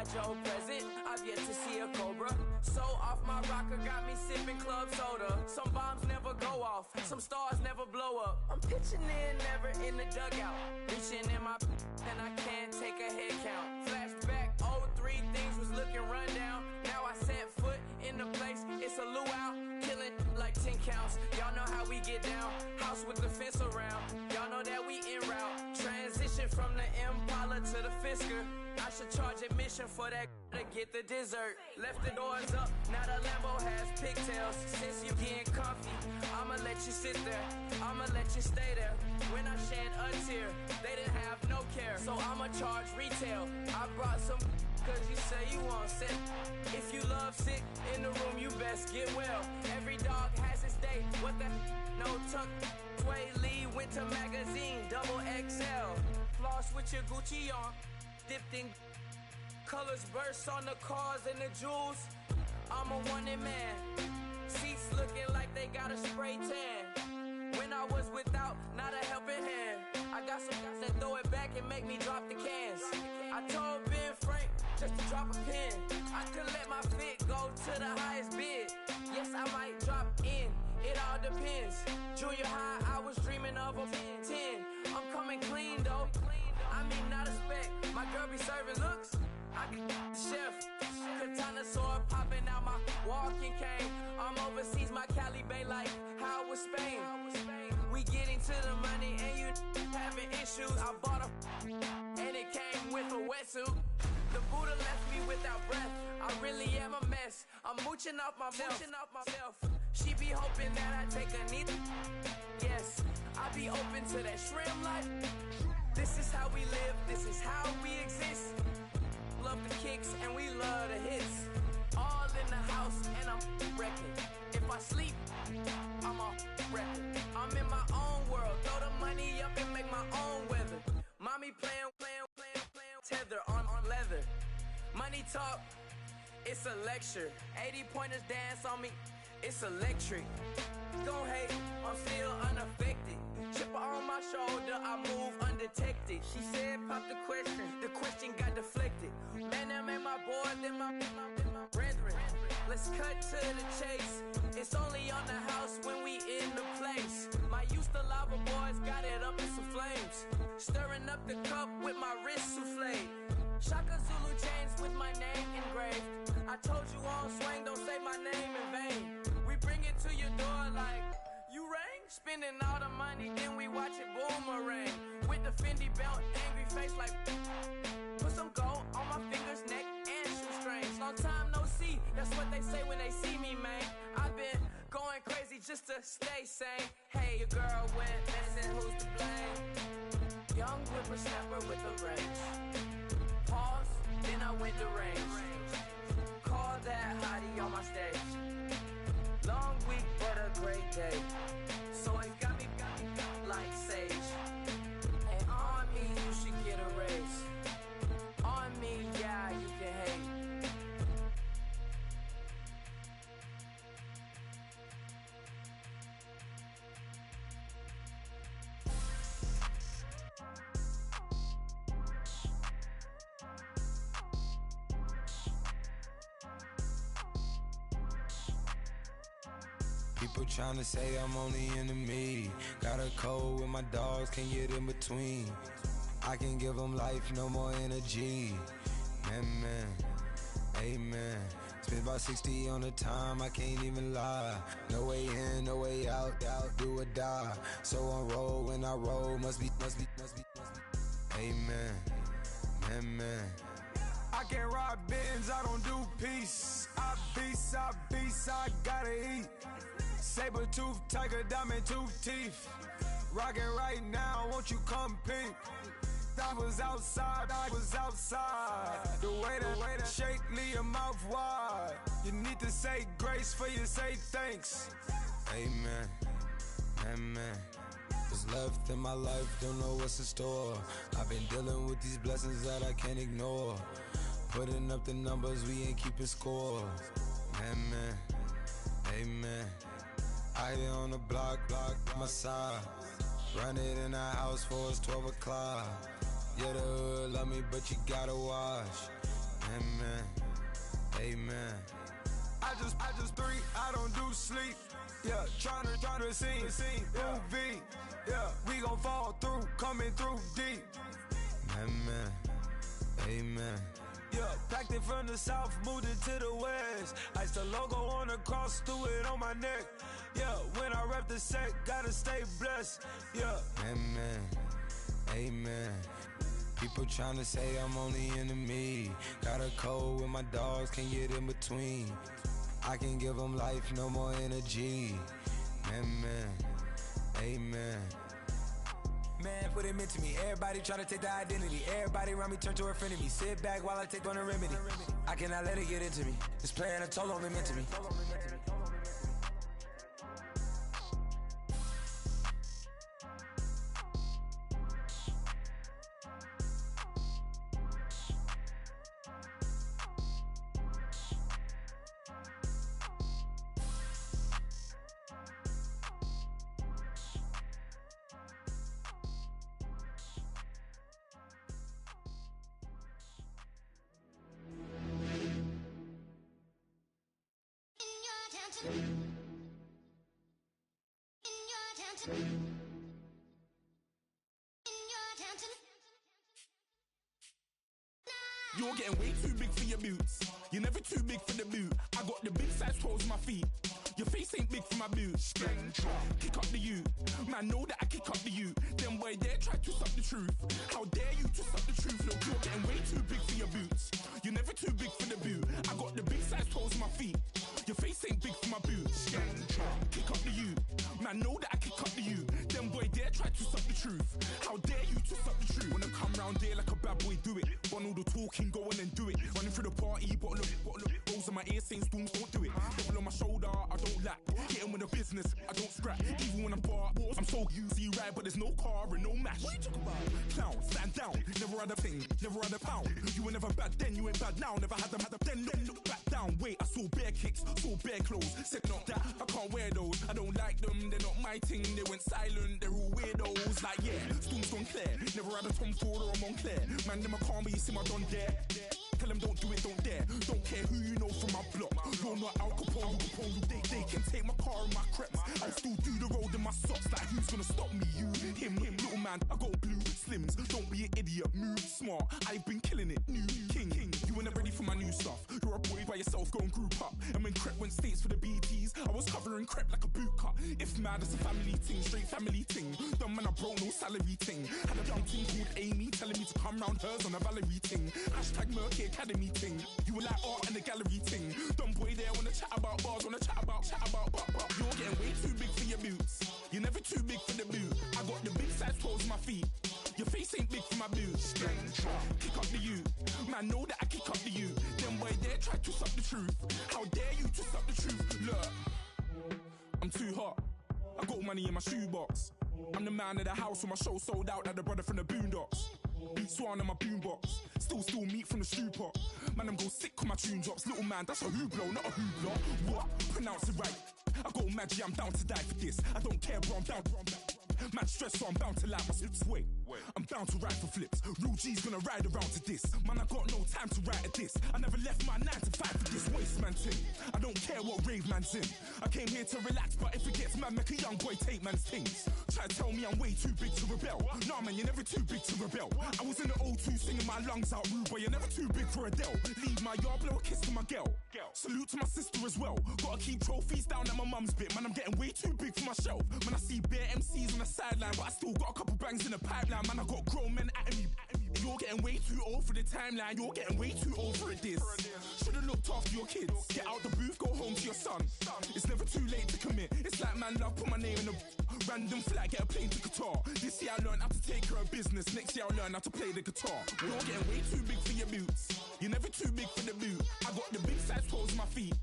G.I. Joe present, I've yet to see a Cobra. So off my rocker, got me sipping club soda. Some bombs never go off, some stars never blow up. I'm pitching in, never in the dugout. Reaching in my and I can't take a head count. Flashback, 03, things was looking run down. Now I set foot in the place, it's a luau. Killing like 10 counts, y'all know how we get down. House with the fence around, y'all know that we en route. Transition from the Impala to the Fisker. I should charge admission for that to get the dessert. Left the doors up, now the Lambo has pigtails. Since you getting comfy, I'ma let you sit there, I'ma let you stay there. When I shed a tear, they didn't have no care, so I'ma charge retail. I brought some cause you say you want sick. If you love sick in the room, you best get well. Every dog has its day, what the no tuck. Sway Lee, Winter Magazine, double XL. Floss with your Gucci on, dipped in colors burst on the cars and the jewels. I'm a wanted man, seats looking like they got a spray tan. When I was without, not a helping hand, I got some guys that throw it back and make me drop the cans. I told Ben Frank just to drop a pin. I could let my fit go to the highest bid. Yes, I might drop in, it all depends. Junior high, I was dreaming of a 10. I'm coming clean though, I mean not a spec. My girl be serving looks, I can the chef. Katana sword popping out my walking cane. I'm overseas, my Cali Bay like how was Spain. We getting to the money and you having issues. I bought a and it came with a wetsuit. The Buddha left me without breath, I really am a mess. I'm mooching off myself. She be hoping that I take a knee. Yes, I be open to that shrimp life. This is how we live, this is how we exist. Love the kicks and we love the hits. All in the house and I'm wrecking. If I sleep, I'm a wrecking. I'm in my own world, throw the money up and make my own weather. Mommy playing, tether on leather. Money talk, it's a lecture. 80 pointers dance on me, it's electric. Don't hate, I'm still unaffected. Chipper on my shoulder, I move undetected. She said pop the question got deflected. Man, them ain't my boy, them my brethren. Let's cut to the chase. It's only on the house when we in the place. My used to lava boys got it up in some flames. Stirring up the cup with my wrist souffle. Shaka Zulu chains with my name engraved. I told you on swing, don't say my name in vain. We bring it to your door like, you rang? Spending all the money, then we watch it boomerang. With the Fendi belt, angry face like, put some gold on my fingers, neck, and shoestrings. Long time no see, that's what they say when they see me, man. I've been going crazy just to stay sane. Hey, your girl went missing, who's to blame? Young whippersnapper with a range. Pause, then I went to range. Call that hottie on my stage. Long week, but a great day. So it got me like sage. And on me, you should get a raise. On me, yeah, you can hate. People tryna say I'm only enemy. Got a cold with my dogs, can't get in between. I can give them life, no more energy. Man, amen. Spent about 60 on the time, I can't even lie. No way in, no way out, do or die. So on roll, when I roll, must be. Amen, man. I can't ride Benz, I don't do peace. I beast, I gotta eat. Saber tooth, tiger, diamond tooth teeth. Rockin' right now, won't you come peep? I was outside. The way to shake, leave your mouth wide. You need to say grace for you say thanks. Amen, what's left in my life, don't know what's in store. I've been dealing with these blessings that I can't ignore. Putting up the numbers, we ain't keeping score. Amen. I here on the block, my side. Run it in the house for it's 12 o'clock. Yeah, the hood love me, but you gotta watch. Amen. Amen. I just three, I don't do sleep. Yeah, tryna sing, UV. Yeah, we gon' fall through, coming through deep. Amen. Amen. Yeah, packed it from the south, moved it to the west. Iced the logo on the cross, threw it on my neck. Yeah, when I rep the set, gotta stay blessed. Yeah. Amen. Amen. People tryna say I'm only enemy. Got a code where my dogs can get in between. I can give them life, no more energy. Amen. Amen. Man, what it meant to me. Everybody try to take the identity. Everybody around me turn to a friend of me. Sit back while I take on a remedy. I cannot let it get into me. It's playing a toll on me, meant to me. You're getting way too big for your boots. You're never too big for the boot. I got the big size toes on my feet. Your face ain't big for my boots. Kick up the you. Man, know that I kick up the you. Them boy there try to suck the truth. How dare you to suck the truth? Look, you're getting way too big for your boots. You're never too big for the boot. I got the big size toes on my feet. Your face ain't big for my boots. Kick up the you. Man, know that I kick up the you. Them boy there try to suck the truth. How dare you to suck the truth? When I come round there like a bad boy, do it. Want all the talking, go on and do it. Running through the party, bottle up. Rolls in my ear saying storms, don't do it. Devil on my shoulder, I don't lack. Getting with the business, I don't scrap. Even when I'm bar, I'm so easy right, but there's no car and no match. What you talking about? Clown, stand down. Never had a thing, never had a pound. You were never bad then, you ain't bad now. Never had them, then look back down. Wait, I saw bare kicks, saw bare clothes. Said not that, I can't wear those. I don't like them, they're not my thing. They went silent, they're all weirdos. Like yeah, storms gone clear. Never had a Tom Ford or a Montclair. Man, them I can't be, you see my don there. Tell them don't do it, don't dare. Don't care who you know from my block. You're not Al Capone, they can take my car and my creps. I'll still do the road in my socks. Like who's gonna stop me? You, him, little man. I got blue slims. Don't be an idiot, move smart. I've been killing it, new king. You were never ready for my new stuff. You're a boy by yourself, go and group up. And when Crep went states for the BTs, I was covering Crep like a boot cut. If mad, it's a family thing, straight family thing. Dumb man, I broke no salary thing. Had a young thing called Amy telling me to come round hers on a Valerie thing. Hashtag Murky Academy thing. You were like art and the gallery thing. Dumb boy there wanna chat about bars, wanna chat about. You're getting way too big for your boots. You're never too big for the boot. I got the big size toes on my feet. Your face ain't big for my boots. Kick up the you. Man, know that I kick up the you. Them boy there try to suck the truth. How dare you to suck the truth? Look, I'm too hot. I got money in my shoebox. I'm the man of the house when my show sold out like the brother from the Boondocks. Beat Swan in my boombox. Still meat from the stew pot. Man, I'm go sick on my tune drops. Little man, that's a hooplo, not a hoopla. What? Pronounce it right. I got Maggie, I'm down to die for this. I don't care, bro, I'm down. Man stressed, so I'm bound to like my slips. Wait, I'm bound to ride for flips. Real G's gonna ride around to this. Man, I got no time to write at this. I never left my 9 to 5 for this waste man thing. I don't care what rave man's in. I came here to relax, but if it gets mad, make a young boy take man's things. Try to tell me I'm way too big to rebel. Nah, man, you're never too big to rebel. I was in the O2 singing my lungs out rude, but you're never too big for Adele. Leave my yard, blow a kiss to my girl. Salute to my sister as well. Gotta keep trophies down at my mum's bit. Man, I'm getting way too big for my shelf. Man, I see bare MCs on the sideline, but I still got a couple bangs in the pipeline. Man, I got grown men at me. You're getting way too old for the timeline. You're getting way too old for this. Should've looked after your kids. Get out the booth, go home to your son. It's never too late to commit. It's like man love, put my name in a random flat, get a plane to Qatar. This year I learned how to take care of business. Next year I'll learn how to play the guitar. You're getting way too big for your boots. You're never too big for the boot. I got the big size toes on my feet.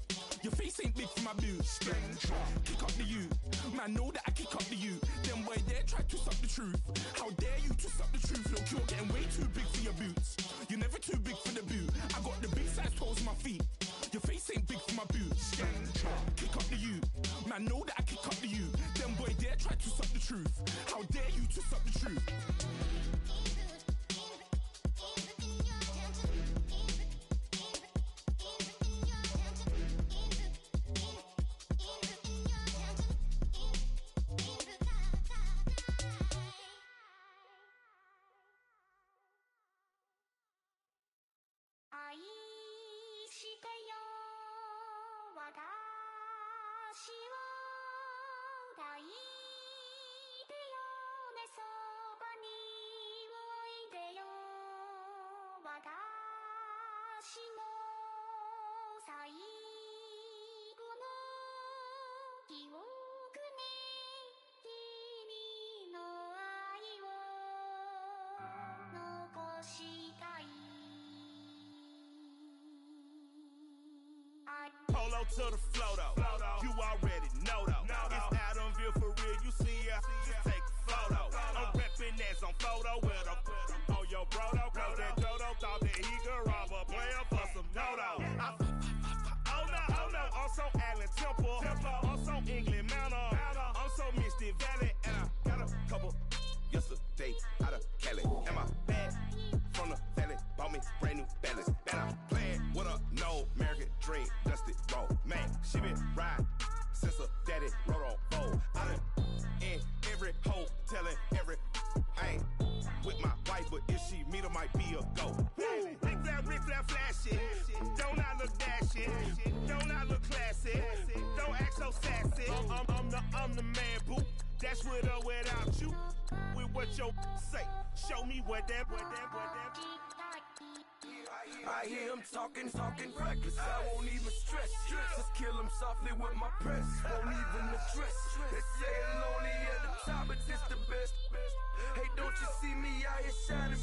Your face ain't big for my boots. Kick up the you. Man, know that I kick up the you. Them boy there try to suck the truth. How dare you to suck the truth? Look, you're getting way too big for your boots. You're never too big for the boot. I got the big size toes on my feet. Your face ain't big for my boots. Kick up the you. Man, know that I kick up the you. Them boy there try to suck the truth. How dare you to suck the truth? Polo to the flow though, you already know though. It's Adamville for real, you see ya, just take a photo. I'm reppin' as on photo with a on your brodo, cause that dodo thought that he could rob a player for some dodo. Oh no, I'm so Allen Temple, I'm so England Mountain, I'm so Mystic Valley, and I got a couple yesterday out of Cali. And my bag from the valley bought me brand new balance. And I'm playing with a no American dream, dusty road. Man, she been riding since her daddy rode on bold. I done in every hole, telling every I ain't with my wife, but if she meet her, might be a go. Rick flat flashy, don't I look dashy, don't I look classy, don't act so sassy. I'm the man, boo. That's with or without you. With what your say, show me what that. I hear him talking reckless. I won't even stress. Just kill him softly with my press. Won't even address. They say it's lonely at the top, but this the best. Hey, don't you see me out here shining,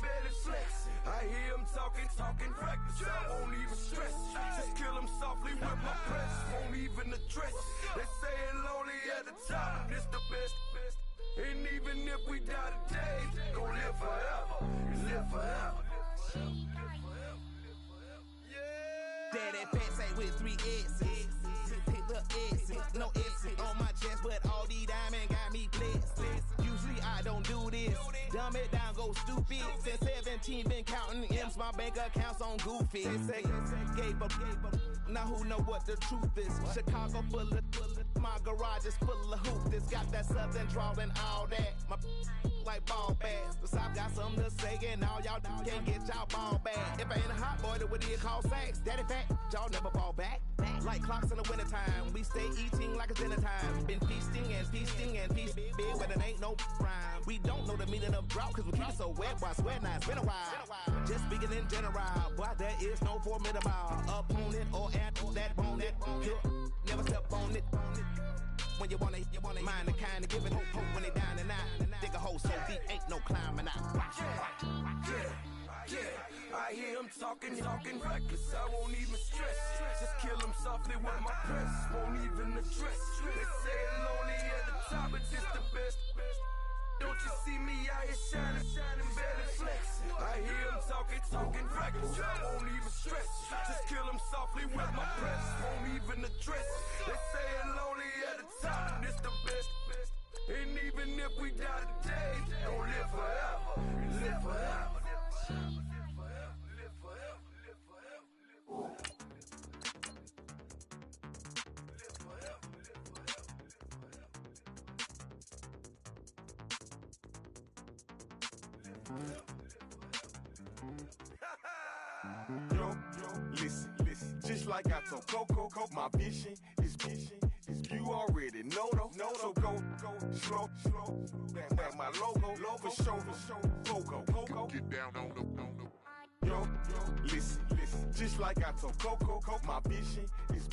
better flex. I hear him talking reckless. I won't even stress. Just kill him softly with my press. Won't even address. They say it's lonely at the top, but this the best. And even if we die today, gon' live forever. Live forever. Daddy pants say with 3 S's. Hit the S's, no S's on my chest, but all these diamonds got me blessed. Usually I don't do this. Dumb it down, go stupid. Since 17 been counting M's, my bank accounts on Goofy. Say gave up. Now who know what the truth is? Chicago full of my garage is full of hoop. This got that southern drawl and all that. My like ball bags. The South got something to say, and all y'all can't get y'all ball back. If I ain't a hot boy, then what do you call sex? Daddy fat, y'all never fall back. Like clocks in the wintertime, we stay eating like it's dinner time. Been feasting and feasting big, but it ain't no rhyme. We don't know the meaning of drought, cause we keep it so wet. Why sweat now? It's been a while. Just speaking in general, boy, there is no formidable opponent or at that bone it. Never step on it. When you want it, mind the kind of giving hope when they down and out. Dig a hole so deep, ain't no climbing out. Yeah, I hear him talking reckless. I won't even stress. Just kill him softly with my press. Won't even address. They say it's lonely at the top, but this the best. Don't you see me out here shining, better flex. I hear him talking reckless. I won't even stress. Just kill him softly with my press. Won't even address. They say it's lonely at the top, this the best. And even if we die today, don't live forever. Live forever. Yo, listen, just like I told Coco, my vision is you already know though. So go, slow, back my logo, for show, Coco. Get down on the. Yo, listen, just like I told Coco, my vision is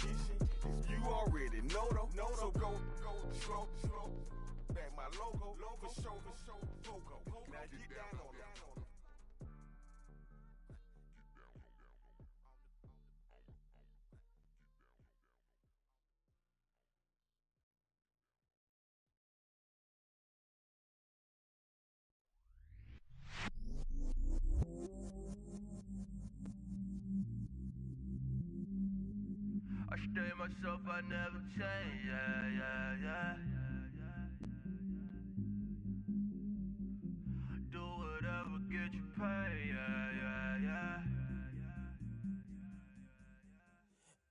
you already know though. So go, slow, back my logo, for show, Coco. Now get down on it. I stay myself, I never change, yeah. Do whatever, get you paid, yeah.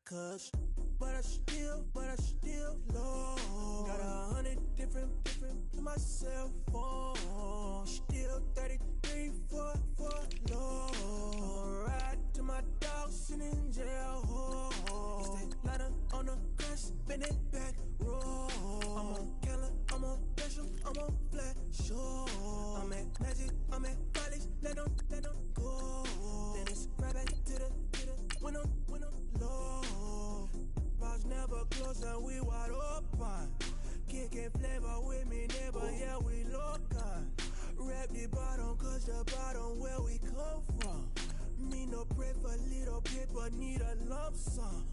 Cause, but I still low. Got 100 different in my cell phone. Still 33 for low. Ride to my dog sitting in jail. Stay ladder let them go. Then it's right back to the when I'm low. Bars never close and we wide open. Kicking flavor with me, neighbor, yeah, we local. Rap the bottom, cause the bottom where we come from. Me no pray for little paper, need a lump sum.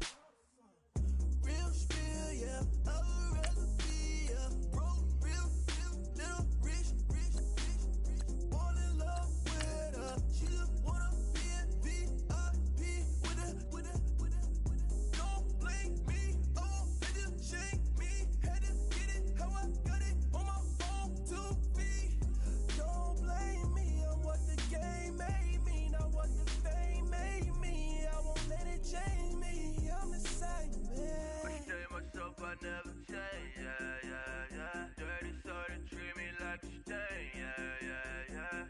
Real spill, yeah, a recipe, yeah. Broke, real, little rich. Fall in love with her. She just wanna be a VIP with a. Don't blame me, oh, they just shake me. Had to get it, how I got it on my phone to be. Don't blame me, I'm what the game made me, not what the fame made me. I won't let it change me, I'm the same man. I stay myself, I never change, yeah. Dirty sort of treat me like a stain, yeah.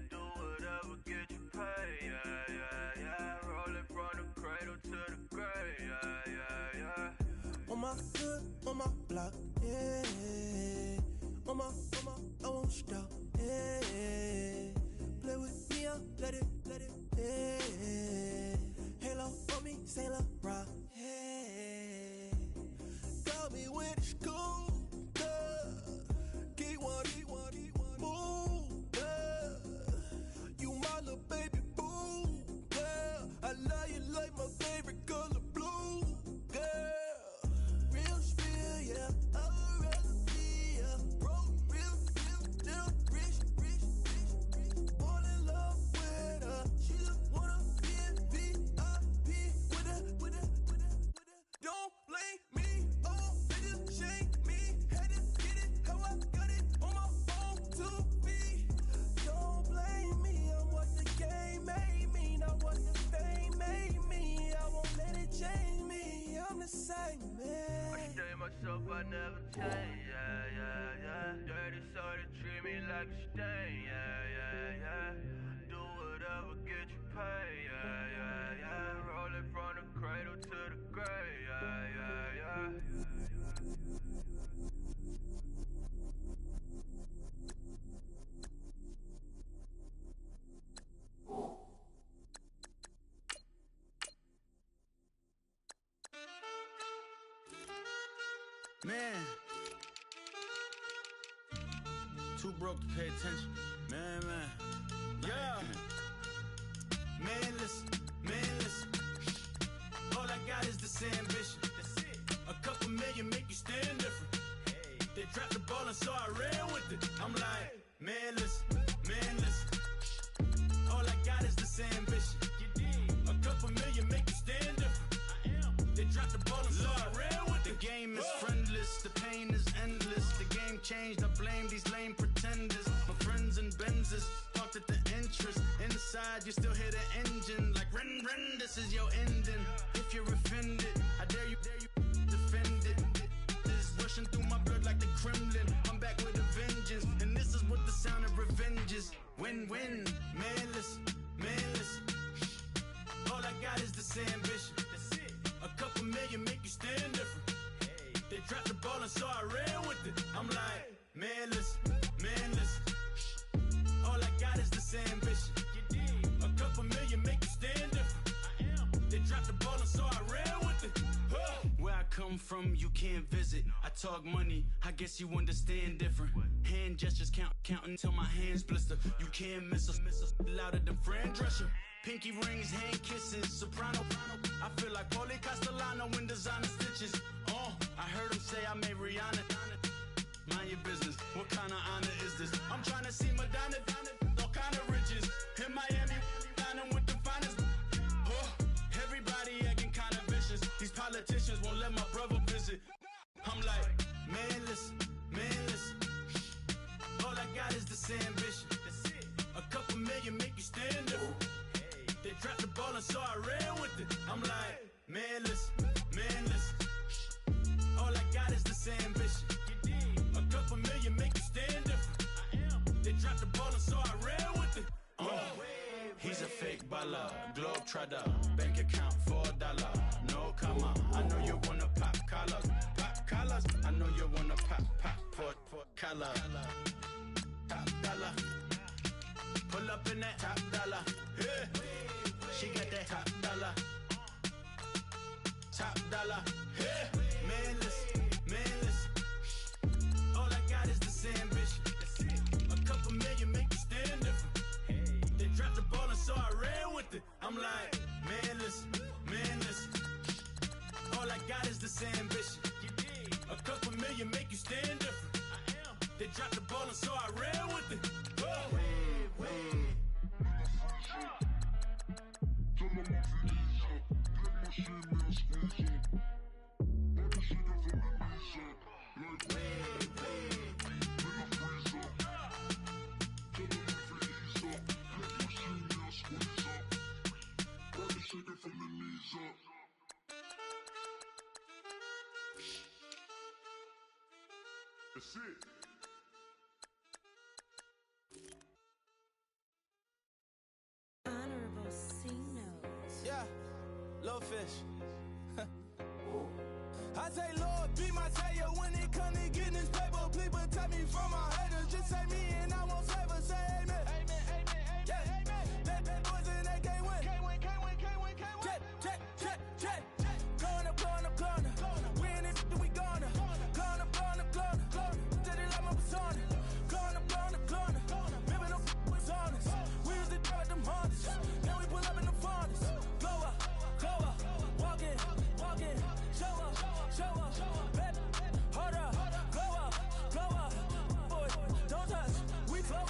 Do whatever, get you paid, yeah. Rolling from the cradle to the grave, yeah. On my hood, on my block, yeah. On my, I won't stop, yeah. Play with me, I'll let it, yeah. Halo on me, Saint Laurent, yeah. Got me with the school, Keep one, move, you my little baby boo, girl. I love you like my favorite color blue, girl. Real spill, yeah, a recipe, yeah. Broke, real, little rich. Fall in love with her. She just wanna be a VIP with a. Don't blame me, oh, they just shake me. Had to get it, how I got it on my phone to be. Don't blame me, I'm what the game made me, not what the fame made me. I won't let it change me, I'm the same man. I stay myself, I never change, yeah. Dirty sort of treat me like a stain, yeah. Do whatever, get you paid, yeah. Rolling from the cradle to the grave, yeah. Man, too broke to pay attention. Man. Yeah. Man, listen. All I got is this ambition. That's it. A couple million make you stand different. Hey. They dropped the ball and so I ran with it. I'm like, man, listen. All I got is this ambition. A couple million make you stand different. They dropped the ball and so I ran with it. The game is friendless, the pain is endless. The game changed, I blame these lame pretenders. My friends and Benzes parked at the entrance. Inside, you still hear the engine. Like, ren, this is your ending. If you're offended, I dare you defend it. This rushing through my blood like the Kremlin. I'm back with a vengeance. And this is what the sound of revenge is. Win-win, man, listen. All I got is this ambition. A couple million make you stand different. Hey. They dropped the ball and so I ran with it. I'm like, man, listen. All I got is this ambition. A couple million make you stand different. They dropped the ball and so I ran with it. Where I come from, you can't visit. I talk money, I guess you understand different. Hand gestures counting till my hands blister. You can't miss us louder than Fran Drescher. Pinky rings, hand kisses, soprano. I feel like Paulie Castellano in designer stitches. I heard him say I made Rihanna. Mind your business, what kind of honor is this? I'm trying to see Madonna, all kind of riches. In Miami, dining with the finest. Everybody acting kind of vicious. These politicians won't let my brother visit. I'm like, man, listen. All I got is this ambition. A couple million make you stand different. They dropped the ball and so I ran with it. I'm like, man, listen. All I got is this ambition. A couple million make you stand different. They dropped the ball and so I ran with it. He's a fake baller, globe trotter, bank account $4. No comma, I know you wanna pop collars. I know you wanna pop collar. Top dollar. Pull up in that top dollar. Yeah. She got that top dollar. Top dollar. Yeah. Man, listen. All I got is this ambition. A couple million make you stand different. They dropped the ball and so I ran with it. I'm like, man, listen. All I got is this ambition. A couple million make you stand different. They dropped the ball and so I ran with it. That's it. Honorable C notes. Yeah, low fish. I say, Lord, be my savior when it come to getting this paper. Please protect me from my haters. Just say me and I won't save us. Say amen. Amen. Yeah. That boys and they can't win. Can't win. Check. Going up. We in it, we gonna. Going up. Did it like my persona. Going up. Living up was honest. We used to drug them hunters. Now we pull up in the furnace. Glow up. Walking. Show up. Baby, hold up. Glow up. Boy, don't touch. We glow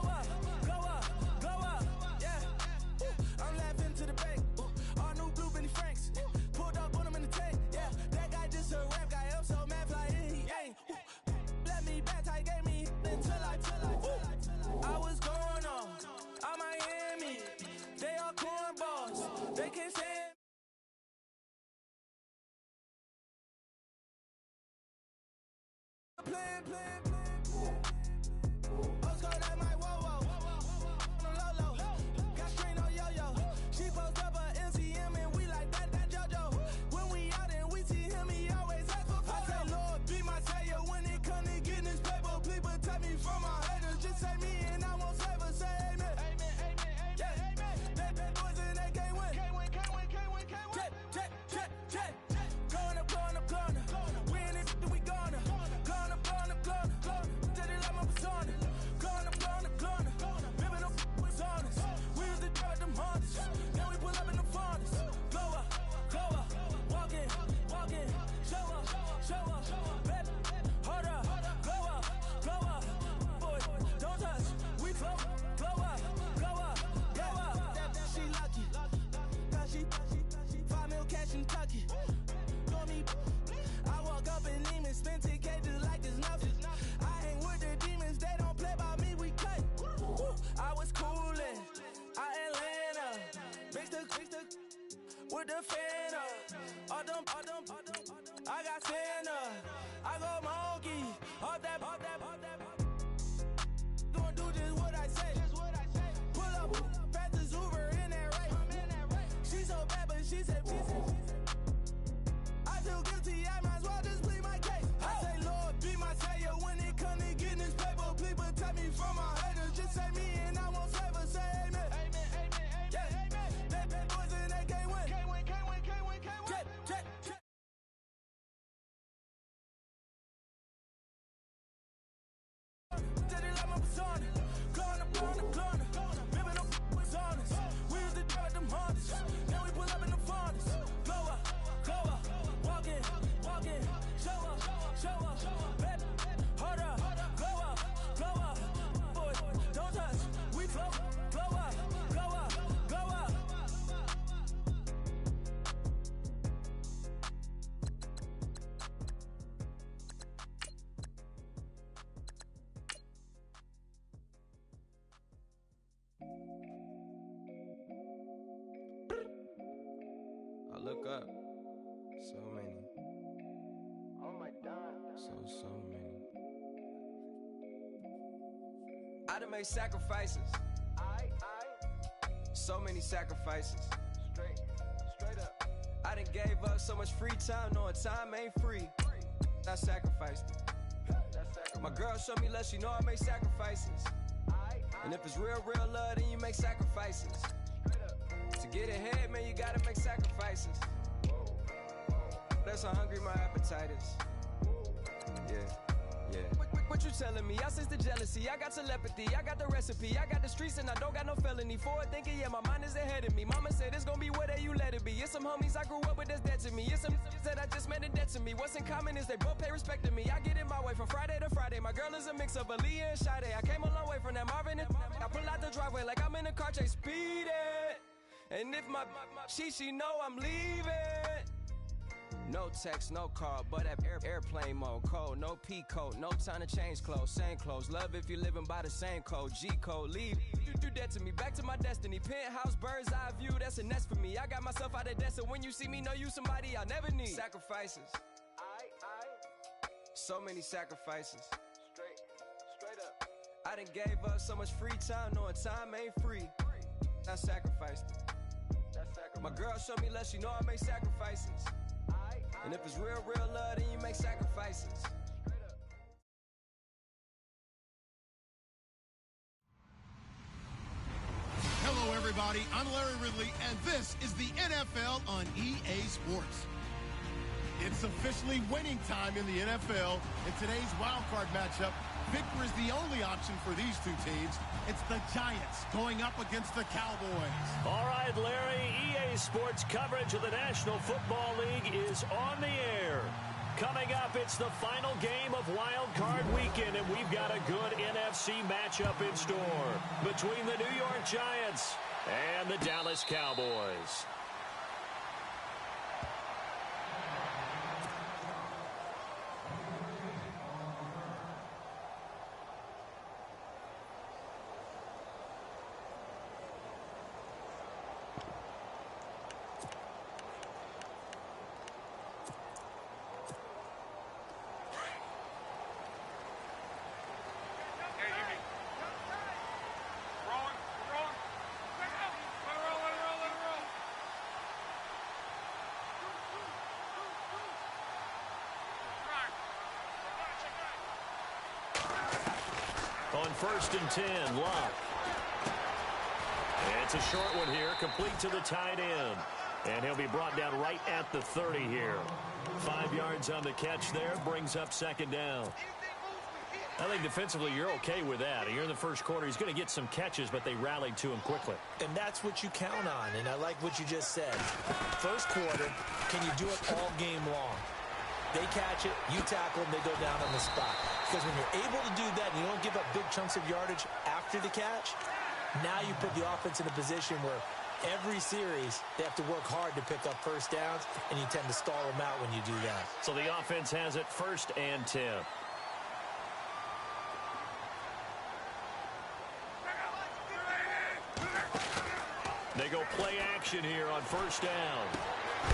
up. Yeah. I'm laughing to the bank. All new blue Benny Franks. Pulled up on him in the tank. Yeah, that guy just a rap guy. I'm so mad fly in, he ain't. Let me back tight, gave me until I was going on. I'm Miami. They all cornballs. They can't stand. Plan. Let's go that my whoa. On the low. Got screen on yo. She post up a MCM and we like that JoJo. When we out and we see him, he always ask for photo. I say, Lord, be my savior when it come to getting this paper. Please protect me from my haters. Just say me and I won't save us. Say amen. Yeah. That boys and they can't win. Check. Going up. We in it, we gonna. Going up. Did it like my persona. Going up. Living up was honest. We used to drug them hunters. Now we pull up in the furnace. Glow up. Walking. Show up. Baby, hold up. Glow up. Boy, don't touch. We glow up. Yeah, she lucky. Cause she 5 mil cash in Kentucky. Know me. I walk up in demons, spend 10K just like it's nothing. I hang with the demons, they don't play by me, we cut. I was coolin', Atlanta, mixed with the fan up. All them, I got Santa, I go monkey, all that. Gonna do just what I say. Pull up, fast as Uber in that race. She so bad, but she said, I feel guilty, I might as well just plead my case. I say, Lord, be my savior when it come to getting this paper. Please protect me from my haters. Just say me and I won't save us. Say amen. Yeah. That boys and they can't win. Check. Did it like my persona. Going up. Living up was honest. We used to drug them hunters. Now we pull up in the furnace. Glow up. Walking. Show up. Baby, hold up. Glow up. Boy, don't touch. We glow up. I look up. So many. Oh my God. So many. I done made sacrifices. So many sacrifices. Straight up. I done gave up so much free time, knowing time ain't free. I sacrificed it. My girl showed me love, she know I make sacrifices. And if it's real, real love, then you make sacrifices. To get ahead, man, you gotta make sacrifices. That's how hungry my appetite is. Yeah. What you telling me? I sense the jealousy, I got telepathy, I got the recipe, I got the streets and I don't got no felony. Forward thinking, yeah, my mind is ahead of me. Mama said it's gonna be whatever you let it be. It's some homies I grew up with that's dead to me. It's some that I just met in debt to me. What's in common is they both pay respect to me. I get in my way from Friday to Friday. My girl is a mix of Aaliyah and Sade. I came a long way from that Marvin and I pull out the driveway like I'm in a car chase speeding. And if my she know I'm leaving. No text, no call, but at airplane mode. Cold, no P code, no time to change clothes. Same clothes, love if you're living by the same code. G code, leave, do that to me. Back to my destiny. Penthouse, bird's eye view, that's a nest for me. I got myself out of debt, so when you see me, know you somebody I'll never need. Sacrifices. So many sacrifices. Straight up. I done gave up so much free time, knowing time ain't free. I sacrificed it. My girl showed me love, she know I make sacrifices. And if it's real, real love, then you make sacrifices. Hello, everybody. I'm Larry Ridley, and this is the NFL on EA Sports. It's officially winning time in the NFL. In today's wildcard matchup, victory is the only option for these two teams. It's the Giants going up against the Cowboys. All right, Larry, EA Sports coverage of the National Football League is on the air. Coming up, it's the final game of Wild Card Weekend, and we've got a good NFC matchup in store between the New York Giants and the Dallas Cowboys. On 1st and 10, Locke. It's a short one here, complete to the tight end. And he'll be brought down right at the 30 here. 5 yards on the catch there, brings up 2nd down. I think defensively you're okay with that. Here in the first quarter, he's going to get some catches, but they rallied to him quickly. And that's what you count on, and I like what you just said. First quarter, can you do it all game long? They catch it, you tackle them, they go down on the spot. Because when you're able to do that and you don't give up big chunks of yardage after the catch, now you put the offense in a position where every series they have to work hard to pick up first downs, and you tend to stall them out when you do that. So the offense has it 1st and 10. They go play action here on 1st down.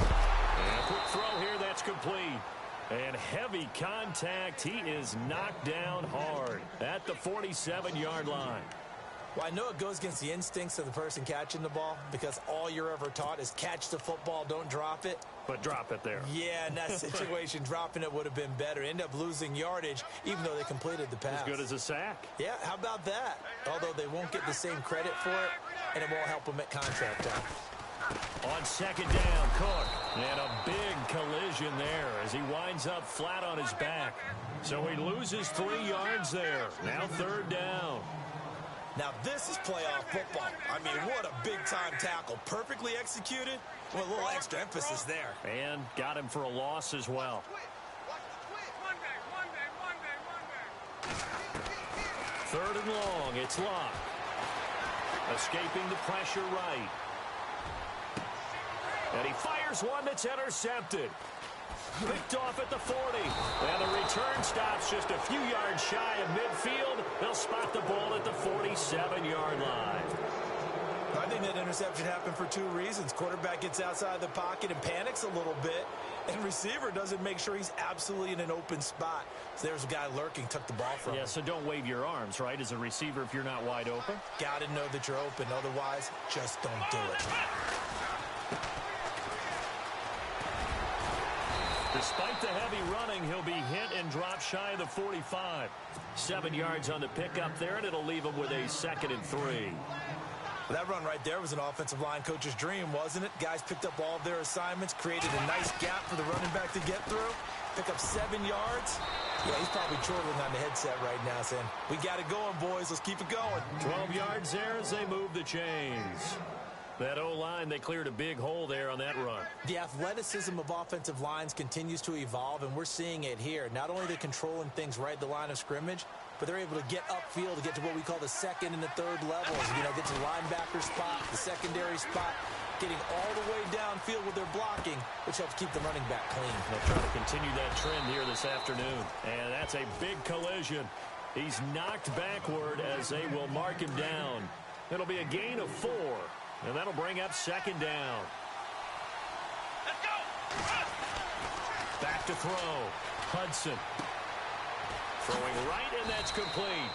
And a quick throw here, that's complete. And heavy contact. He is knocked down hard at the 47-yard line. Well, I know it goes against the instincts of the person catching the ball because all you're ever taught is catch the football, don't drop it. But drop it there. Yeah, in that situation, dropping it would have been better. End up losing yardage, even though they completed the pass. As good as a sack. Yeah, how about that? Although they won't get the same credit for it, and it won't help them at contract time. On 2nd down, Cook. And a big collision there as he winds up flat on his back. So he loses 3 yards there. Now 3rd down. Now this is playoff football. I mean, what a big-time tackle. Perfectly executed. Well, a little extra emphasis there. And got him for a loss as well. 3rd and long. It's Locke. Escaping the pressure right. And he fires one that's intercepted. Picked off at the 40. And the return stops just a few yards shy of midfield. They'll spot the ball at the 47-yard line. I think that interception happened for 2 reasons. Quarterback gets outside the pocket and panics a little bit. And receiver doesn't make sure he's absolutely in an open spot. So there's a guy lurking, took the ball from him. Yeah, so don't wave your arms, right, as a receiver if you're not wide open. Got to know that you're open. Otherwise, just don't do it. Despite the heavy running, he'll be hit and dropped shy of the 45. 7 yards on the pickup there, and it'll leave him with a 2nd and 3. Well, that run right there was an offensive line coach's dream, wasn't it? Guys picked up all of their assignments, created a nice gap for the running back to get through, pick up 7 yards. Yeah, he's probably chortling on the headset right now saying, we got it going, boys. Let's keep it going. 12 yards there as they move the chains. That O-line, they cleared a big hole there on that run. The athleticism of offensive lines continues to evolve, and we're seeing it here. Not only are they controlling things right at the line of scrimmage, but they're able to get upfield to get to what we call the 2nd and the 3rd levels. You know, get to the linebacker spot, the secondary spot, getting all the way downfield with their blocking, which helps keep the running back clean. They'll try to continue that trend here this afternoon. And that's a big collision. He's knocked backward as they will mark him down. It'll be a gain of 4. And that'll bring up 2nd down. Let's go! Back to throw. Hudson. Throwing right, and that's complete.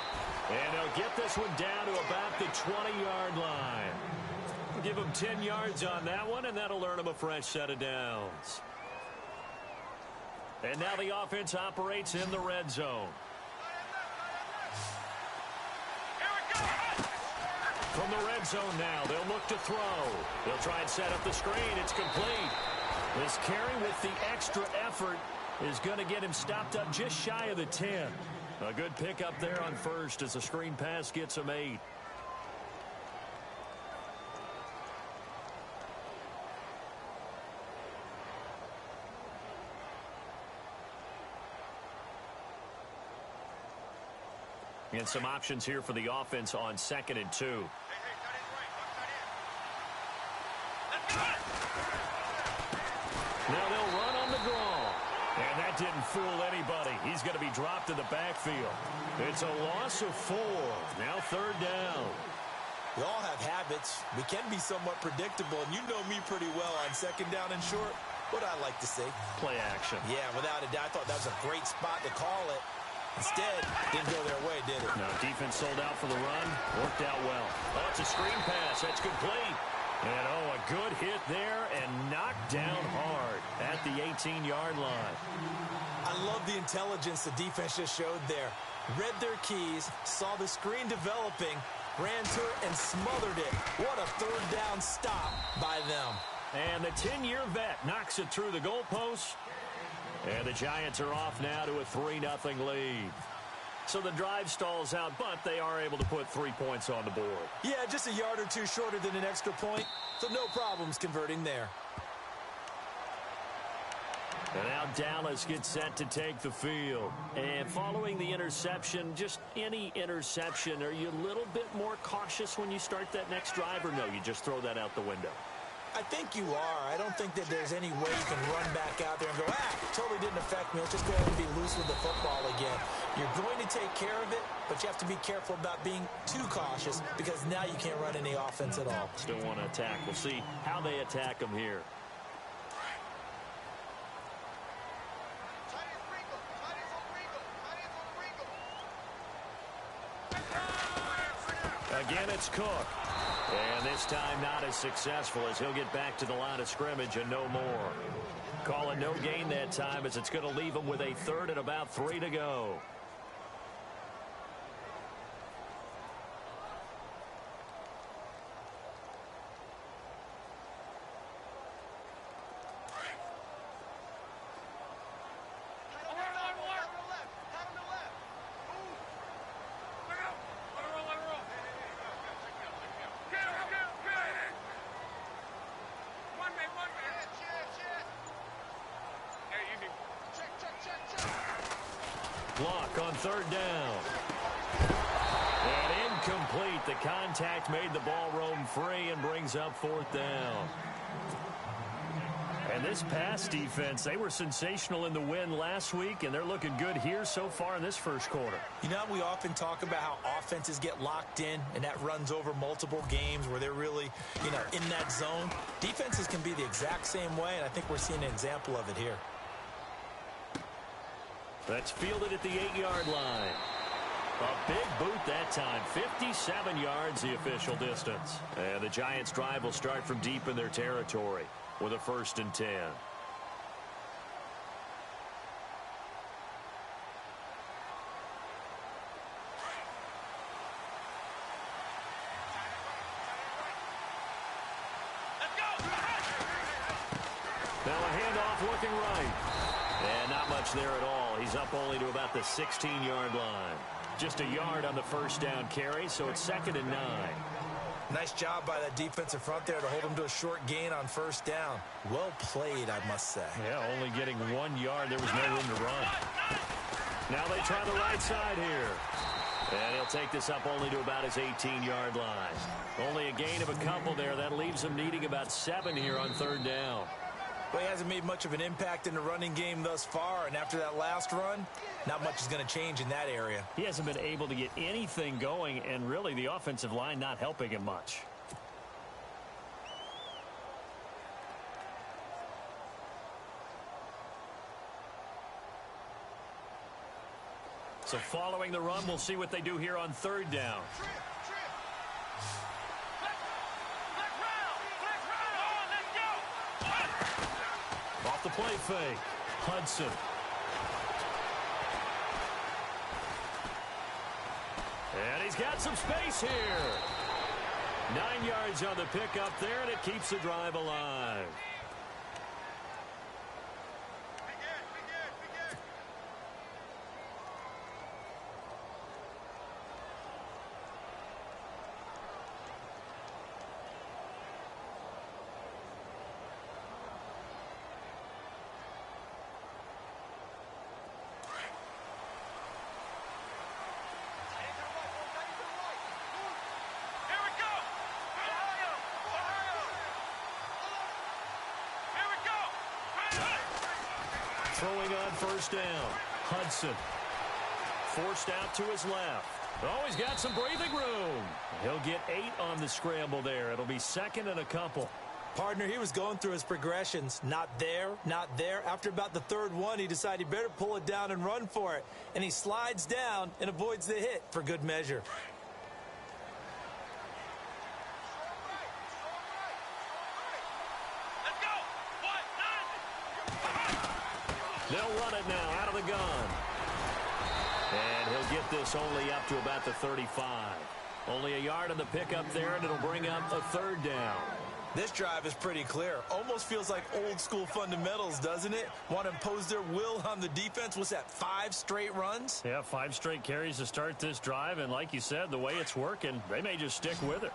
And they'll get this one down to about the 20-yard line. Give him 10 yards on that one, and that'll earn him a fresh set of downs. And now the offense operates in the red zone. From the red zone now, they'll look to throw. They'll try and set up the screen. It's complete. This carry with the extra effort is going to get him stopped up just shy of the 10. A good pickup there on first as the screen pass gets him 8. And some options here for the offense on 2nd and 2. Now they'll run on the draw. And that didn't fool anybody. He's going to be dropped in the backfield. It's a loss of 4. Now 3rd down. We all have habits. We can be somewhat predictable, and you know me pretty well on 2nd down and short. What I like to see. Play action. Yeah, without a doubt. I thought that was a great spot to call it. Instead, didn't go their way, did it? No, defense sold out for the run. Worked out well. Oh, it's a screen pass. That's complete. And, oh, a good hit there and knocked down hard at the 18-yard line. I love the intelligence the defense just showed there. Read their keys, saw the screen developing, ran to it, and smothered it. What a 3rd down stop by them. And the 10-year vet knocks it through the goalpost. And the Giants are off now to a 3-0 lead. So the drive stalls out, but they are able to put 3 points on the board. Yeah, just a yard or two shorter than an extra point, so no problems converting there. And now Dallas gets set to take the field. And following the interception, just any interception, are you a little bit more cautious when you start that next drive, or no, you just throw that out the window? I think you are. I don't think that there's any way you can run back out there and go, totally didn't affect me. Let's just go ahead and be loose with the football again. You're going to take care of it, but you have to be careful about being too cautious because now you can't run any offense at all. Still want to attack. We'll see how they attack them here. Again, it's Cook. And this time not as successful as he'll get back to the line of scrimmage and no more. Call it no gain that time as it's going to leave him with a 3rd and about 3 to go. Block on 3rd down. And incomplete. The contact made the ball roam free and brings up 4th down. And this pass defense, they were sensational in the win last week, and they're looking good here so far in this first quarter. You know, we often talk about how offenses get locked in, and that runs over multiple games where they're really, in that zone. Defenses can be the exact same way, and I think we're seeing an example of it here. That's fielded at the 8-yard line. A big boot that time. 57 yards the official distance. And the Giants' drive will start from deep in their territory with a 1st and 10. Now a handoff looking right. And not much there at all. He's up only to about the 16-yard line. Just a yard on the first down carry, so it's 2nd and 9. Nice job by that defensive front there to hold him to a short gain on first down. Well played, I must say. Yeah, only getting 1 yard. There was no room to run. Now they try the right side here. And he'll take this up only to about his 18-yard line. Only a gain of a couple there. That leaves him needing about 7 here on 3rd down. Well, he hasn't made much of an impact in the running game thus far, and after that last run, not much is going to change in that area. He hasn't been able to get anything going, and really the offensive line not helping him much. So following the run, we'll see what they do here on 3rd down. Off the play fake, Hudson. And he's got some space here. 9 yards on the pickup there, and it keeps the drive alive. Throwing on first down, Hudson. Forced out to his left. Oh, he's got some breathing room. He'll get 8 on the scramble there. It'll be 2nd and a couple. Partner, he was going through his progressions. Not there, not there. After about the 3rd one, he decided he better pull it down and run for it. And he slides down and avoids the hit for good measure. They'll run it now out of the gun. And he'll get this only up to about the 35. Only a yard on the pickup there, and it'll bring up a 3rd down. This drive is pretty clear. Almost feels like old school fundamentals, doesn't it? Want to impose their will on the defense. What's that, 5 straight runs? Yeah, 5 straight carries to start this drive. And like you said, the way it's working, they may just stick with it.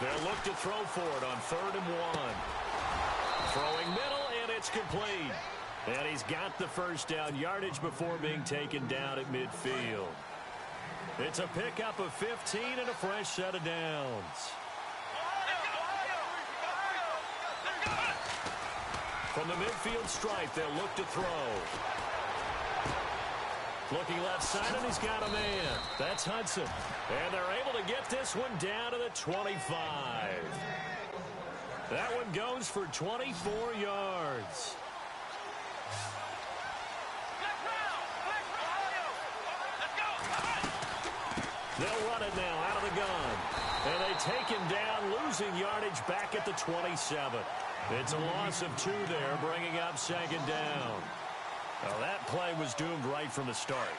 They'll look to throw for it on 3rd and 1. Throwing middle, and it's complete. And he's got the first down yardage before being taken down at midfield. It's a pickup of 15 and a fresh set of downs. From the midfield stripe, they'll look to throw. Looking left side, and he's got a man. That's Hudson. And they're able to get this one down to the 25. That one goes for 24 yards. They'll run it now out of the gun. And they take him down, losing yardage back at the 27. It's a loss of 2 there, bringing up 2nd down. Well, that play was doomed right from the start.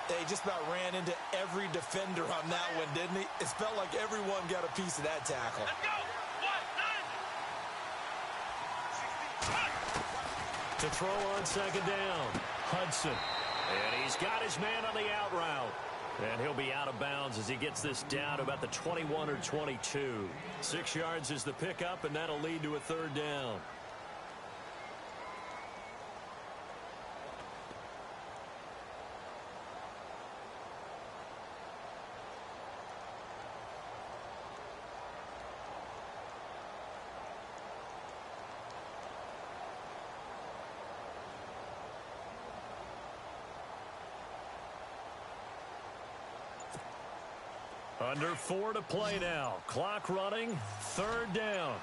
They just about ran into every defender on that one, didn't he? It felt like everyone got a piece of that tackle. To throw on 2nd down, Hudson. And he's got his man on the out route. And he'll be out of bounds as he gets this down to about the 21 or 22. 6 yards is the pickup, and that'll lead to a 3rd down. Under 4 to play now. Clock running. 3rd down.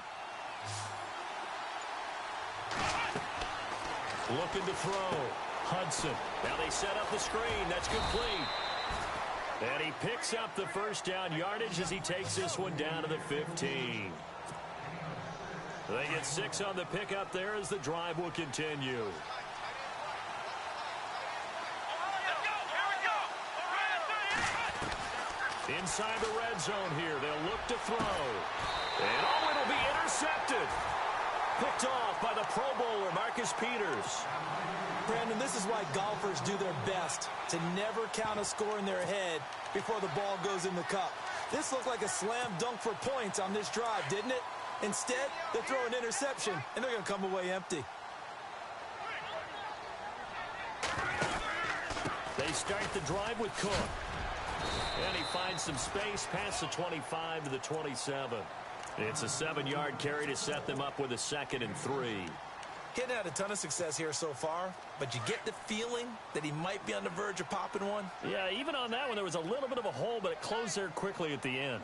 Looking to throw. Hudson. Now they set up the screen. That's complete. And he picks up the first down yardage as he takes this one down to the 15. They get 6 on the pickup there as the drive will continue. Inside the red zone here. They'll look to throw. And it'll be intercepted. Picked off by the Pro Bowler, Marcus Peters. Brandon, this is why golfers do their best to never count a score in their head before the ball goes in the cup. This looked like a slam dunk for points on this drive, didn't it? Instead, they throw an interception, and they're going to come away empty. They start the drive with Cook. And he finds some space past the 25 to the 27. It's a 7-yard carry to set them up with a 2nd and 3. Getting had a ton of success here so far, but you get the feeling that he might be on the verge of popping one. Yeah, even on that one, there was a little bit of a hole, but it closed there quickly at the end.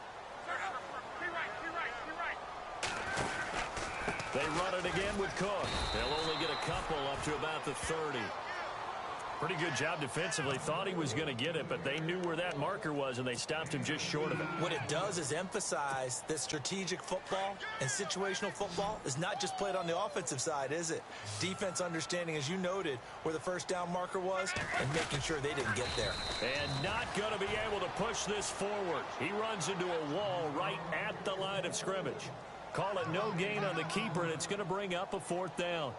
They run it again with Cook. They'll only get a couple up to about the 30. Pretty good job defensively. Thought he was going to get it, but they knew where that marker was, and they stopped him just short of it. What it does is emphasize that strategic football and situational football is not just played on the offensive side, is it? Defense understanding, as you noted, where the first down marker was and making sure they didn't get there. And not going to be able to push this forward. He runs into a wall right at the line of scrimmage. Call it no gain on the keeper, and it's going to bring up a 4th down.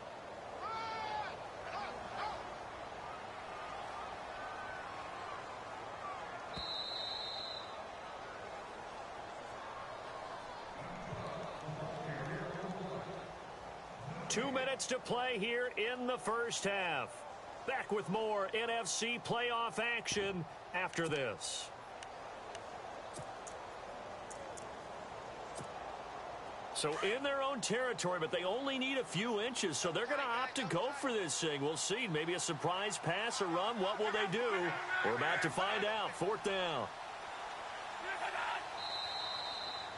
Two minutes to play here in the first half. Back with more NFC playoff action after this. So in their own territory, but they only need a few inches, so they're going to opt to go for this thing. We'll see. Maybe a surprise pass or run. What will they do? We're about to find out. 4th down.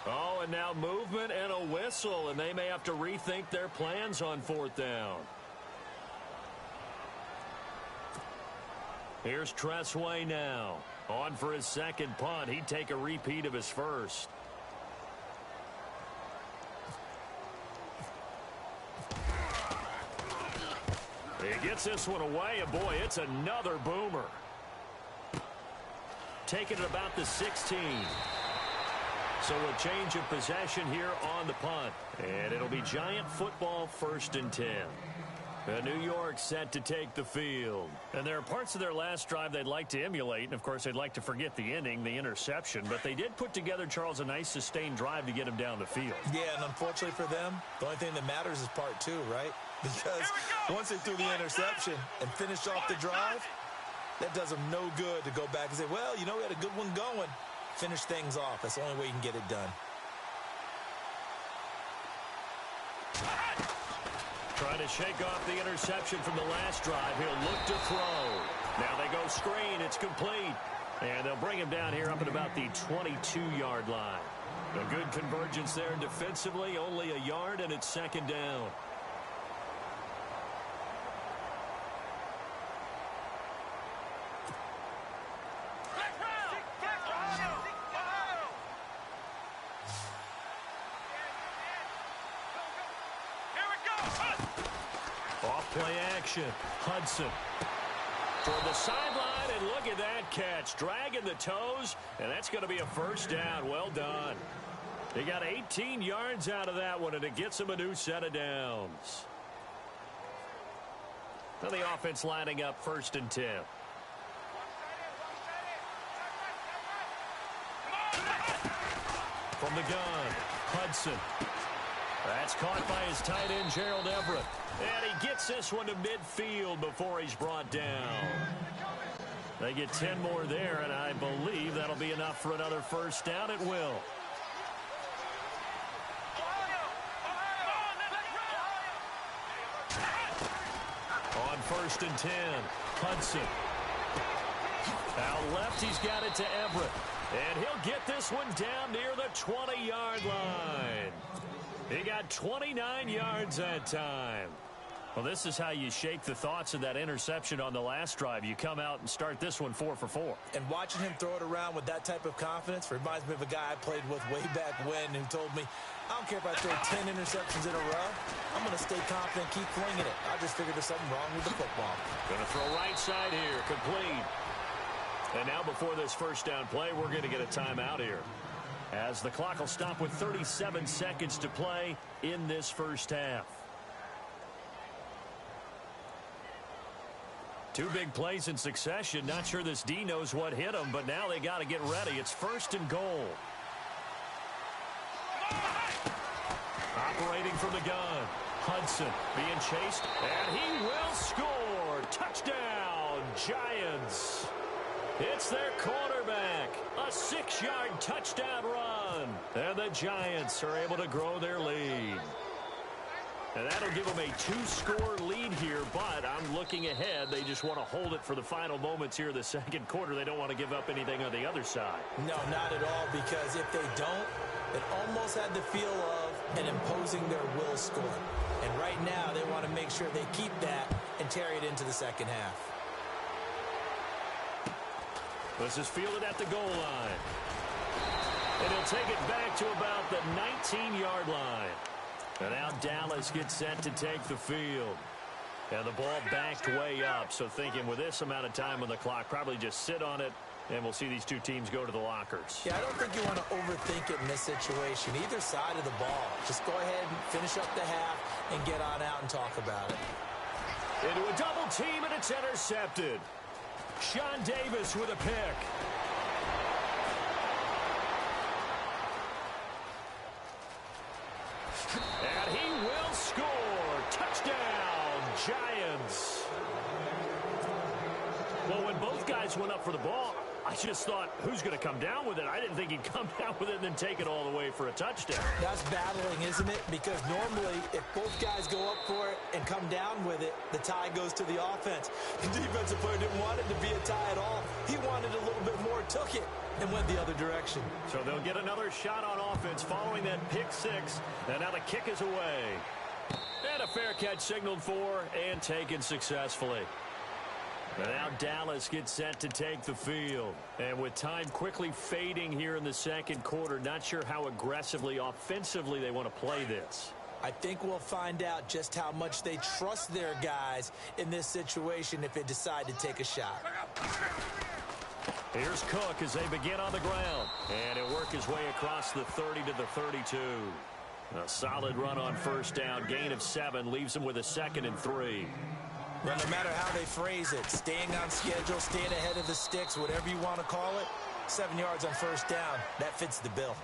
Oh, and now movement and a whistle, and they may have to rethink their plans on 4th down. Here's Tressway now. On for his 2nd punt. He'd take a repeat of his first. He gets this one away, and boy, it's another boomer. Taking it about the 16. So a change of possession here on the punt. And it'll be Giant football 1st and 10. New York set to take the field. And there are parts of their last drive they'd like to emulate. And, of course, they'd like to forget the ending, the interception. But they did put together, Charles, a nice sustained drive to get him down the field. Yeah, and unfortunately for them, the only thing that matters is part 2, right? Because once they threw the interception and finished off the drive, that does them no good to go back and say, well, you know, we had a good one going. Finish things off. That's the only way you can get it done. Trying to shake off the interception from the last drive. He'll look to throw. Now they go screen. It's complete. And they'll bring him down here up at about the 22-yard line. A good convergence there defensively. Only a yard, and it's 2nd down. Play action. Hudson toward the sideline, and look at that catch. Dragging the toes, and that's going to be a 1st down. Well done. They got 18 yards out of that one, and it gets them a new set of downs. Now the offense lining up 1st and 10. From the gun, Hudson. That's caught by his tight end, Gerald Everett. And he gets this one to midfield before he's brought down. They get 10 more there, and I believe that'll be enough for another 1st down. It will. On 1st and 10, Hudson. Out left, he's got it to Everett. And he'll get this one down near the 20-yard line. He got 29 yards that time. Well, this is how you shake the thoughts of that interception on the last drive. You come out and start this one 4 for 4. And watching him throw it around with that type of confidence reminds me of a guy I played with way back when who told me, I don't care if I throw 10 interceptions in a row. I'm going to stay confident, keep flinging it. I just figured there's something wrong with the football. Going to throw right side here, complete. And now before this first down play, we're going to get a timeout here, as the clock will stop with 37 seconds to play in this first half. Two big plays in succession. Not sure this D knows what hit him, but now they got to get ready. It's 1st and goal. Operating from the gun. Hudson being chased, and he will score. Touchdown, Giants. It's their quarterback. A 6-yard touchdown run. And the Giants are able to grow their lead. And that'll give them a 2-score lead here, but I'm looking ahead. They just want to hold it for the final moments here in the second quarter. They don't want to give up anything on the other side. No, not at all, because if they don't, it almost had the feel of an imposing their will score. And right now, they want to make sure they keep that and carry it into the second half. This is fielded at the goal line. And he'll take it back to about the 19-yard line. And now Dallas gets set to take the field. And the ball backed way up. So thinking with this amount of time on the clock, probably just sit on it, and we'll see these two teams go to the lockers. Yeah, I don't think you want to overthink it in this situation. Either side of the ball. Just go ahead and finish up the half and get on out and talk about it. Into a double team, and it's intercepted. Sean Davis with a pick. And he will score. Touchdown, Giants. Well, when both guys went up for the ball, I just thought, who's going to come down with it? I didn't think he'd come down with it and then take it all the way for a touchdown. That's battling, isn't it? Because normally, if both guys go up for it and come down with it, the tie goes to the offense. The defensive player didn't want it to be a tie at all. He wanted a little bit more, took it, and went the other direction. So they'll get another shot on offense following that pick six. And now the kick is away. And a fair catch signaled for and taken successfully. And now Dallas gets set to take the field. And with time quickly fading here in the second quarter, not sure how aggressively, offensively they want to play this. I think we'll find out just how much they trust their guys in this situation if they decide to take a shot. Here's Cook as they begin on the ground. And he'll work his way across the 30 to the 32. A solid run on first down. Gain of 7 leaves them with a 2nd and 3. Well, no matter how they phrase it, staying on schedule, staying ahead of the sticks, whatever you want to call it, 7 yards on first down, that fits the bill.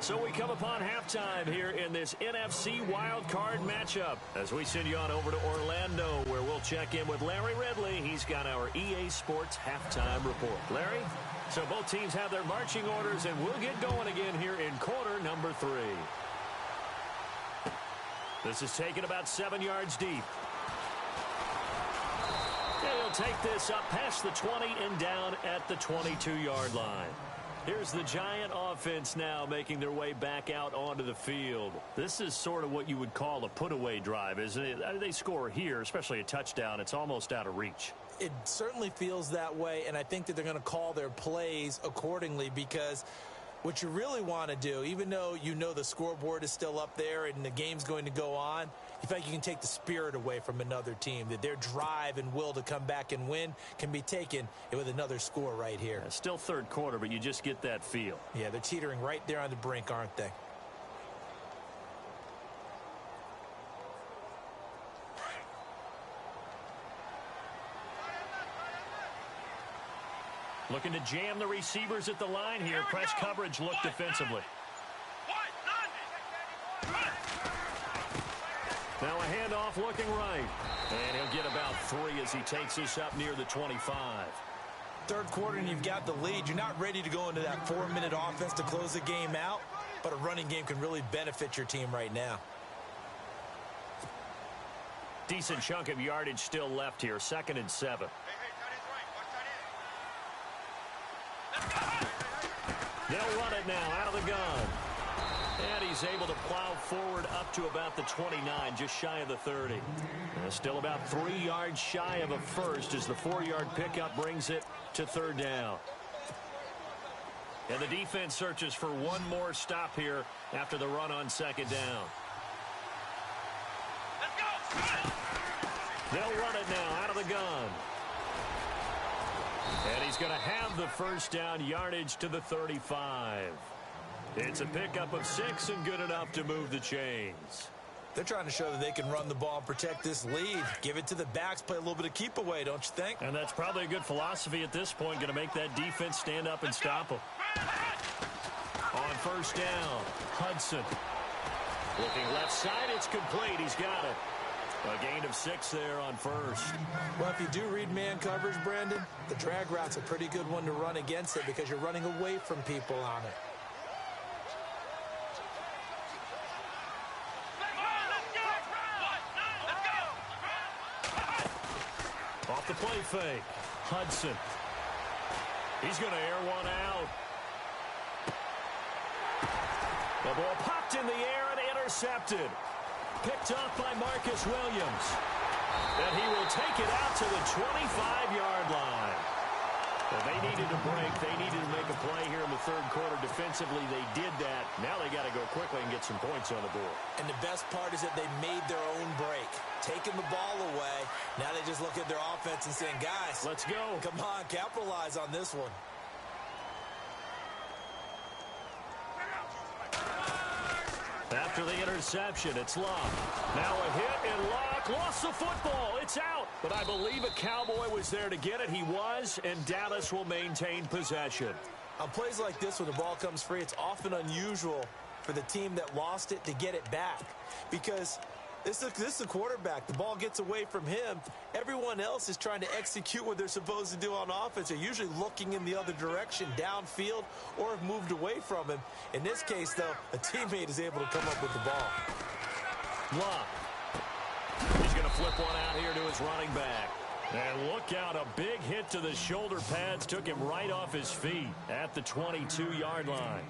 So we come upon halftime here in this NFC Wild Card matchup as we send you on over to Orlando, where we'll check in with Larry Ridley. He's got our EA Sports halftime report. Larry? So both teams have their marching orders, and we'll get going again here in quarter number 3. This is taken about 7 yards deep. He'll take this up past the 20 and down at the 22-yard line. Here's the Giant offense now making their way back out onto the field. This is sort of what you would call a put-away drive, isn't it? They score here, especially a touchdown. It's almost out of reach. It certainly feels that way, and I think that they're going to call their plays accordingly, because what you really want to do, even though you know the scoreboard is still up there and the game's going to go on, you feel like you can take the spirit away from another team, that their drive and will to come back and win can be taken with another score right here. Yeah, still third quarter, but you just get that feel. Yeah, they're teetering right there on the brink, aren't they? Looking to jam the receivers at the line here. Press coverage look defensively. Now a handoff looking right. And he'll get about 3 as he takes this up near the 25. Third quarter and you've got the lead. You're not ready to go into that 4-minute offense to close the game out, but a running game can really benefit your team right now. Decent chunk of yardage still left here. 2nd and 7. They'll run it now out of the gun. And he's able to plow forward up to about the 29, just shy of the 30. Still about 3 yards shy of a first as the 4-yard pickup brings it to 3rd down. And the defense searches for one more stop here after the run on 2nd down. They'll run it now out of the gun. And he's going to have the first down, yardage to the 35. It's a pickup of 6 and good enough to move the chains. They're trying to show that they can run the ball and protect this lead. Give it to the backs, play a little bit of keep away, don't you think? And that's probably a good philosophy at this point, going to make that defense stand up and stop them. On first down, Hudson. Looking left side, it's complete. He's got it. A gain of 6 there on first. Well, if you do read man coverage, Brandon, the drag route's a pretty good one to run against it because you're running away from people on it. Off the play fake, Hudson. He's going to air one out. The ball popped in the air and intercepted. Picked up by Marcus Williams. And he will take it out to the 25-yard line. Well, they needed a break. They needed to make a play here in the third quarter. Defensively, they did that. Now they got to go quickly and get some points on the board. And the best part is that they made their own break. Taking the ball away. Now they just look at their offense and saying, guys, let's go. Come on, capitalize on this one. After the interception, it's Locke. Now a hit, and Locke lost the football. It's out. But I believe a Cowboy was there to get it. He was, and Dallas will maintain possession. On plays like this, when the ball comes free, it's often unusual for the team that lost it to get it back. Because this is the quarterback. The ball gets away from him. Everyone else is trying to execute what they're supposed to do on offense. They're usually looking in the other direction, downfield, or have moved away from him. In this case, though, a teammate is able to come up with the ball. Locke. He's going to flip one out here to his running back. And look out, a big hit to the shoulder pads took him right off his feet at the 22-yard line.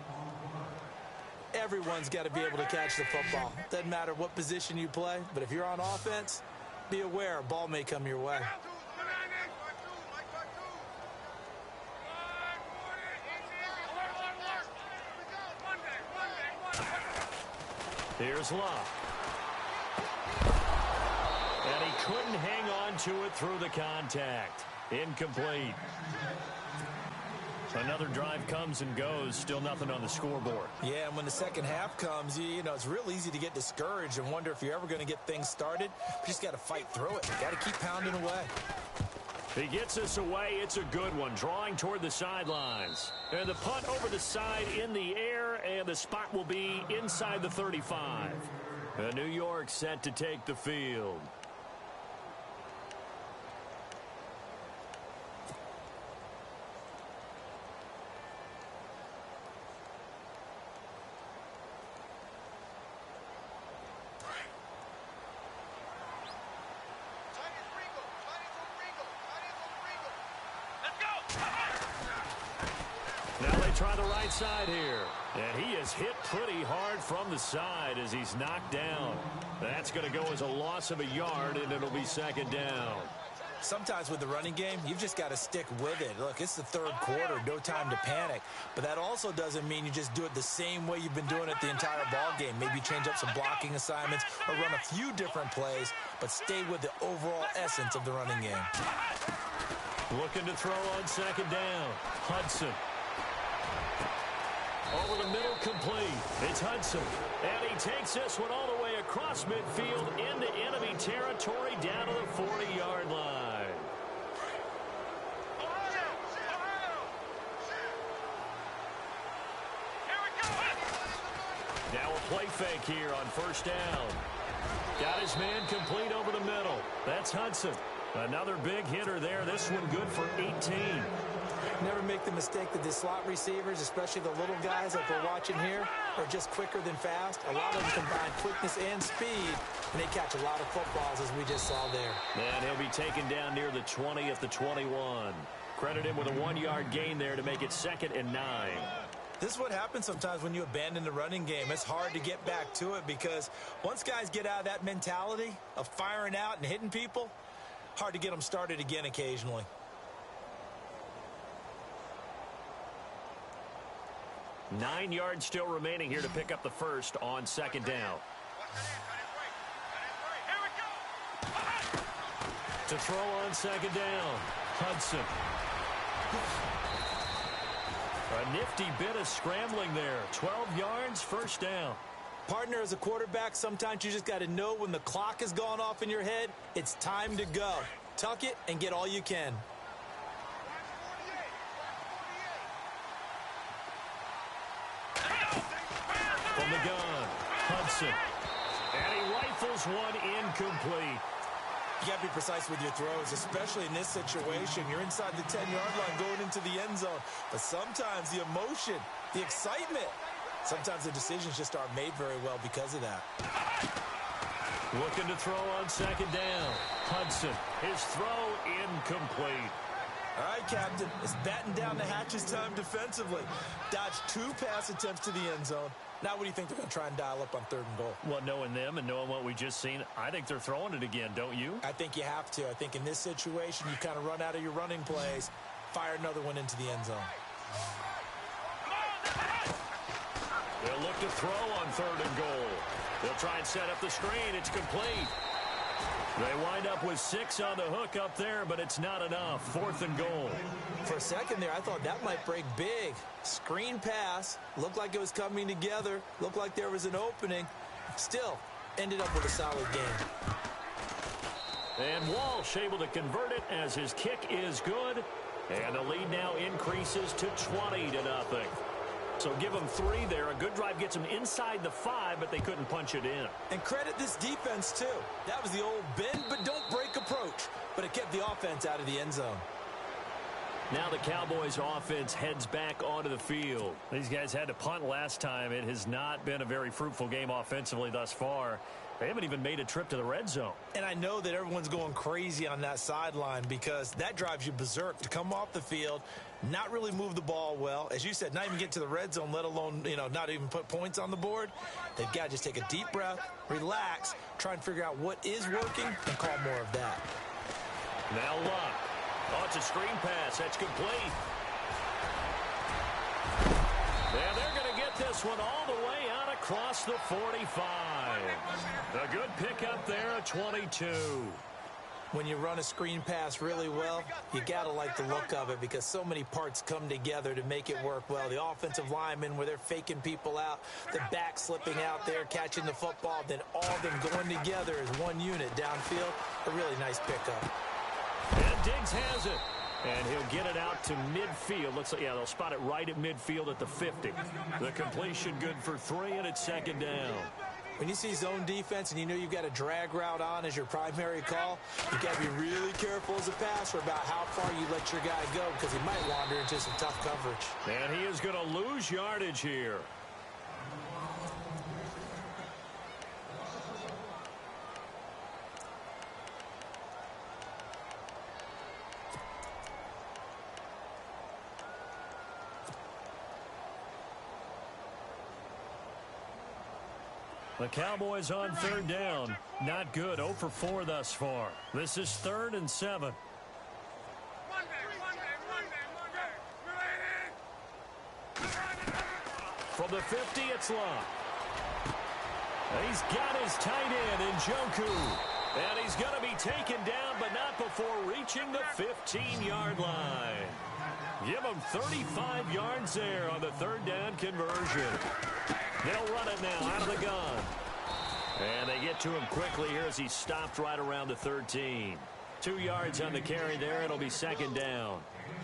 Everyone's got to be able to catch the football. Doesn't matter what position you play, but if you're on offense, be aware a ball may come your way. Here's Locke. And he couldn't hang on to it through the contact. Incomplete. Another drive comes and goes. Still nothing on the scoreboard. Yeah, and when the second half comes, you know, it's real easy to get discouraged and wonder if you're ever going to get things started. You just got to fight through it. You got to keep pounding away. He gets us away. It's a good one. Drawing toward the sidelines. And the punt over the side in the air, and the spot will be inside the 35. And New York set to take the field. Try the right side here. And he is hit pretty hard from the side as he's knocked down. That's going to go as a loss of a yard, and it'll be second down. Sometimes with the running game, you've just got to stick with it. Look, it's the third quarter, no time to panic. But that also doesn't mean you just do it the same way you've been doing it the entire ball game. Maybe change up some blocking assignments or run a few different plays, but stay with the overall essence of the running game. Looking to throw on second down. Hudson. Over the middle, complete. It's Hudson. And he takes this one all the way across midfield into enemy territory down to the 40-yard line. Now a play fake here on first down. Got his man complete over the middle. That's Hudson. Another big hitter there. This one good for 18. Never make the mistake that the slot receivers, especially the little guys like we're watching here, are just quicker than fast. A lot of them combine quickness and speed, and they catch a lot of footballs, as we just saw there. And he'll be taken down near the 20 at the 21. Credit him with a 1-yard gain there to make it 2nd and 9. This is what happens sometimes when you abandon the running game. It's hard to get back to it because once guys get out of that mentality of firing out and hitting people, hard to get them started again occasionally. Nine yards still remaining here to pick up the first on second down. To throw on second down, Hudson. A nifty bit of scrambling there. 12 yards, first down. Partner, as a quarterback, sometimes you just got to know when the clock has gone off in your head, it's time to go. Tuck it and get all you can. From the gun, Hudson. And he rifles one incomplete. You got to be precise with your throws, especially in this situation. You're inside the 10-yard line going into the end zone. But sometimes the emotion, the excitement, sometimes the decisions just aren't made very well because of that. Looking to throw on second down. Hudson, his throw incomplete. All right, Captain, it's batten down the hatches time defensively. Dodged 2 pass attempts to the end zone. Now what do you think they're going to try and dial up on 3rd and goal? Well, knowing them and knowing what we just seen, I think they're throwing it again, don't you? I think you have to. I think in this situation, you kind of run out of your running plays, fire another one into the end zone. They'll look to throw on 3rd and goal. They'll try and set up the screen. It's complete. They wind up with 6 on the hook up there, but it's not enough. 4th and goal. For a second there, I thought that might break big. Screen pass. Looked like it was coming together. Looked like there was an opening. Still, ended up with a solid game. And Walsh able to convert it as his kick is good. And the lead now increases to 20-0. So give them 3 there. A good drive gets them inside the 5, but they couldn't punch it in. And credit this defense, too. That was the old bend but don't break approach. But it kept the offense out of the end zone. Now the Cowboys offense heads back onto the field. These guys had to punt last time. It has not been a very fruitful game offensively thus far. They haven't even made a trip to the red zone. And I know that everyone's going crazy on that sideline because that drives you berserk to come off the field, not really move the ball well. As you said, not even get to the red zone, let alone, not even put points on the board. They've got to just take a deep breath, relax, try and figure out what is working and call more of that. Now Luck. Oh, it's a screen pass. That's complete. And they're going to get this one all the way out across the 45. A good pickup there at 22. When you run a screen pass really well, you got to like the look of it because so many parts come together to make it work well. The offensive linemen where they're faking people out, the back slipping out there, catching the football, then all of them going together as one unit downfield. A really nice pickup. And Diggs has it. And he'll get it out to midfield. Looks like, they'll spot it right at midfield at the 50. The completion good for 3, and it's 2nd down. When you see zone defense and you know you've got a drag route on as your primary call, you've got to be really careful as a passer about how far you let your guy go because he might wander into some tough coverage. And he is going to lose yardage here. The Cowboys on 3rd down. Not good. 0 for 4 thus far. This is 3rd and 7. From the 50, it's Luck. He's got his tight end, Njoku. And he's going to be taken down, but not before reaching the 15-yard line. Give him 35 yards there on the 3rd down conversion. They'll run it now out of the gun. And they get to him quickly here as he stopped right around the 13. 2 yards on the carry there. It'll be 2nd down.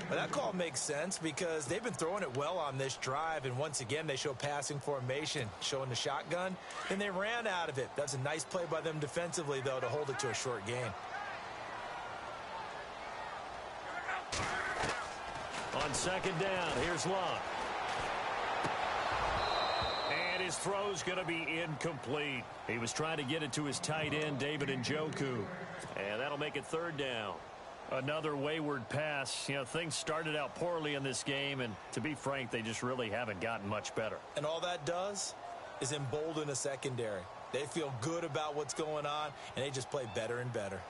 Well, that call makes sense because they've been throwing it well on this drive. And once again, they show passing formation, showing the shotgun. And they ran out of it. That's a nice play by them defensively, though, to hold it to a short gain. On 2nd down, here's Luck. And his throw's going to be incomplete. He was trying to get it to his tight end, David Njoku. And that'll make it 3rd down. Another wayward pass. Things started out poorly in this game, and to be frank, they just really haven't gotten much better. And all that does is embolden a secondary. They feel good about what's going on, and they just play better and better.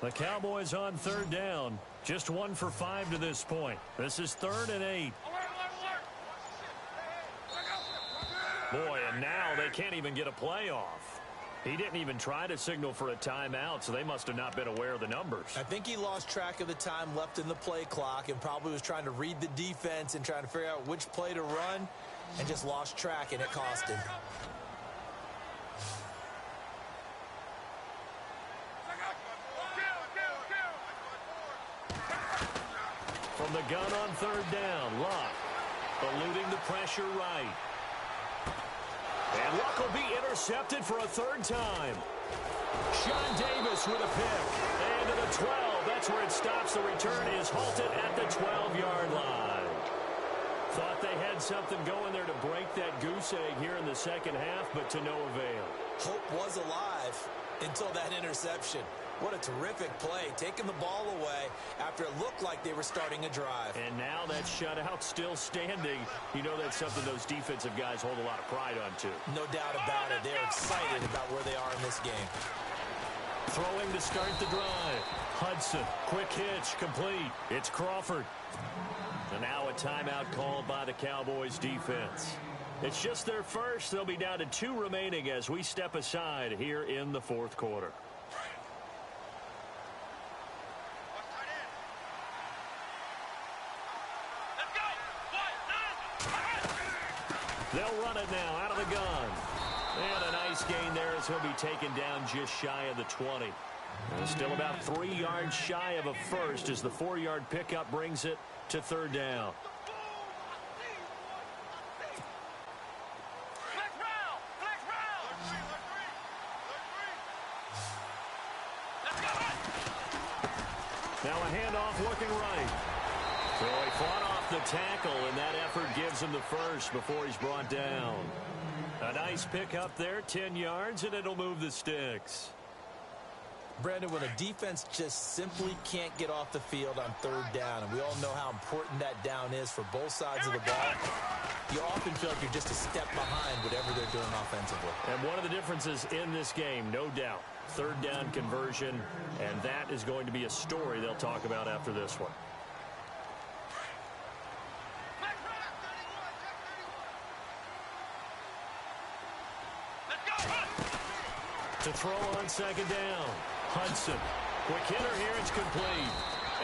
The Cowboys on third down. Just 1 for 5 to this point. This is 3rd and 8. Boy, and now they can't even get a play off. He didn't even try to signal for a timeout, so they must have not been aware of the numbers. I think he lost track of the time left in the play clock and probably was trying to read the defense and trying to figure out which play to run and just lost track, and it cost him. From the gun on third down, Luck eluding the pressure right. And Luck will be intercepted for a 3rd time. Sean Davis with a pick. And to the 12. That's where it stops. The return is halted at the 12-yard line. Thought they had something going there to break that goose egg here in the second half, but to no avail. Hope was alive until that interception. What a terrific play, taking the ball away after it looked like they were starting a drive. And now that shutout still standing. You know that's something those defensive guys hold a lot of pride on, too. No doubt about it. They're excited about where they are in this game. Throwing to start the drive. Hudson, quick hitch, complete. It's Crawford. And now a timeout called by the Cowboys defense. It's just their first. They'll be down to 2 remaining as we step aside here in the 4th quarter. They'll run it now out of the gun. And a nice gain there as he'll be taken down just shy of the 20. And still about 3 yards shy of a first as the 4-yard pickup brings it to 3rd down. Now a handoff looking right. So he fought off the tackle, and that effort gives him the first before he's brought down. A nice pickup there, 10 yards, and it'll move the sticks. Brandon, when a defense just simply can't get off the field on 3rd down, and we all know how important that down is for both sides of the ball, you often feel like you're just a step behind whatever they're doing offensively. And one of the differences in this game, no doubt, 3rd down conversion, and that is going to be a story they'll talk about after this one. To throw on 2nd down. Hudson. Quick hitter here. It's complete.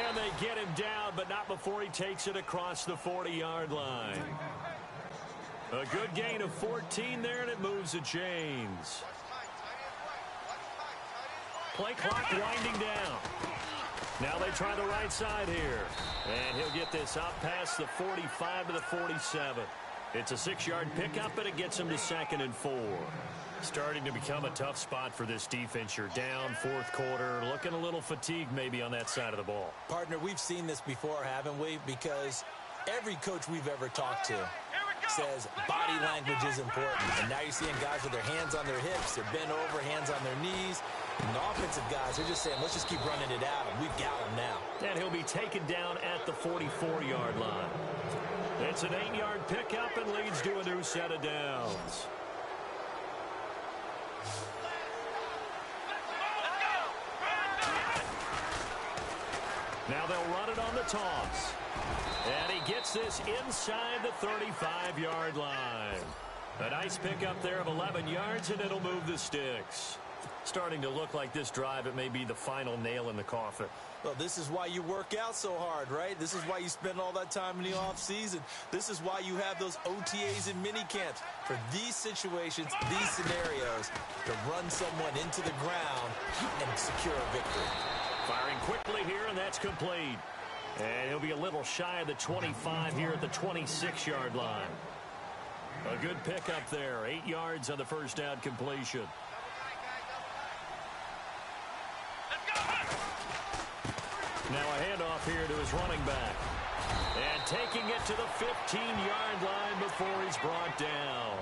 And they get him down, but not before he takes it across the 40-yard line. A good gain of 14 there, and it moves the chains. Play clock winding down. Now they try the right side here. And he'll get this up past the 45 to the 47. It's a 6-yard pickup, and it gets him to 2nd and 4. Starting to become a tough spot for this defense. You're down 4th quarter, looking a little fatigued maybe on that side of the ball. Partner, we've seen this before, haven't we? Because every coach we've ever talked to says body language is important. And now you're seeing guys with their hands on their hips, they're bent over, hands on their knees. And the offensive guys, they're just saying, let's just keep running it at him. We've got him now. And he'll be taken down at the 44-yard line. It's an 8-yard pickup and leads to a new set of downs. Now they'll run it on the toss. And he gets this inside the 35-yard line. A nice pickup there of 11 yards, and it'll move the sticks. Starting to look like this drive, it may be the final nail in the coffin. Well, this is why you work out so hard, right? This is why you spend all that time in the offseason. This is why you have those OTAs and mini camps. For these situations, these scenarios, to run someone into the ground and secure a victory. Firing quickly here, and that's complete. And he'll be a little shy of the 25 here at the 26-yard line. A good pickup there. 8 yards on the first down completion. Now a handoff here to his running back. And taking it to the 15-yard line before he's brought down.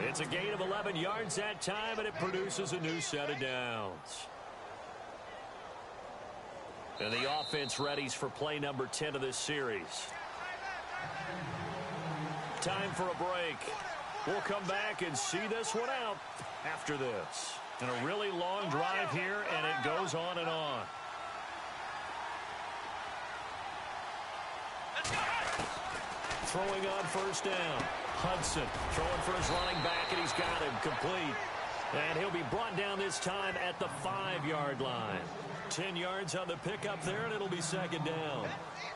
It's a gain of 11 yards that time, and it produces a new set of downs. And the offense readies for play number 10 of this series. Time for a break. We'll come back and see this one out after this. And a really long drive here, and it goes on and on. Throwing on first down. Hudson throwing for his running back, and he's got him complete. And he'll be brought down this time at the 5-yard line. 10 yards on the pickup there, and it'll be second down.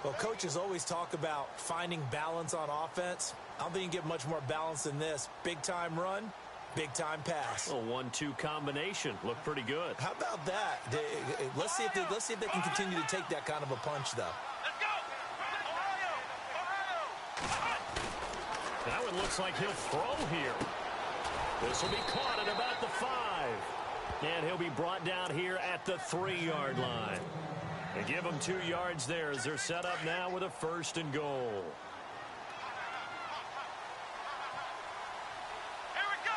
Well, coaches always talk about finding balance on offense. I don't think you can get much more balance than this. Big-time run, big-time pass. A 1-2 combination. Looked pretty good. How about that? Let's see if they can continue to take that kind of a punch, though. That one looks like he'll throw here. This will be caught at about the 5. And he'll be brought down here at the 3-yard line. They give him 2 yards there as they're set up now with a 1st and goal. Here we go.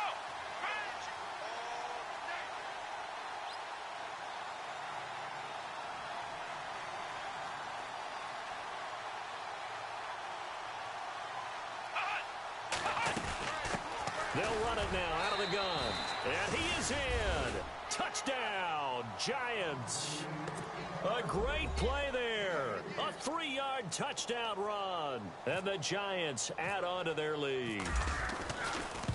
They'll run it now out of the gun. And he is in. Touchdown, Giants. A great play there. A 3-yard touchdown run. And the Giants add on to their lead.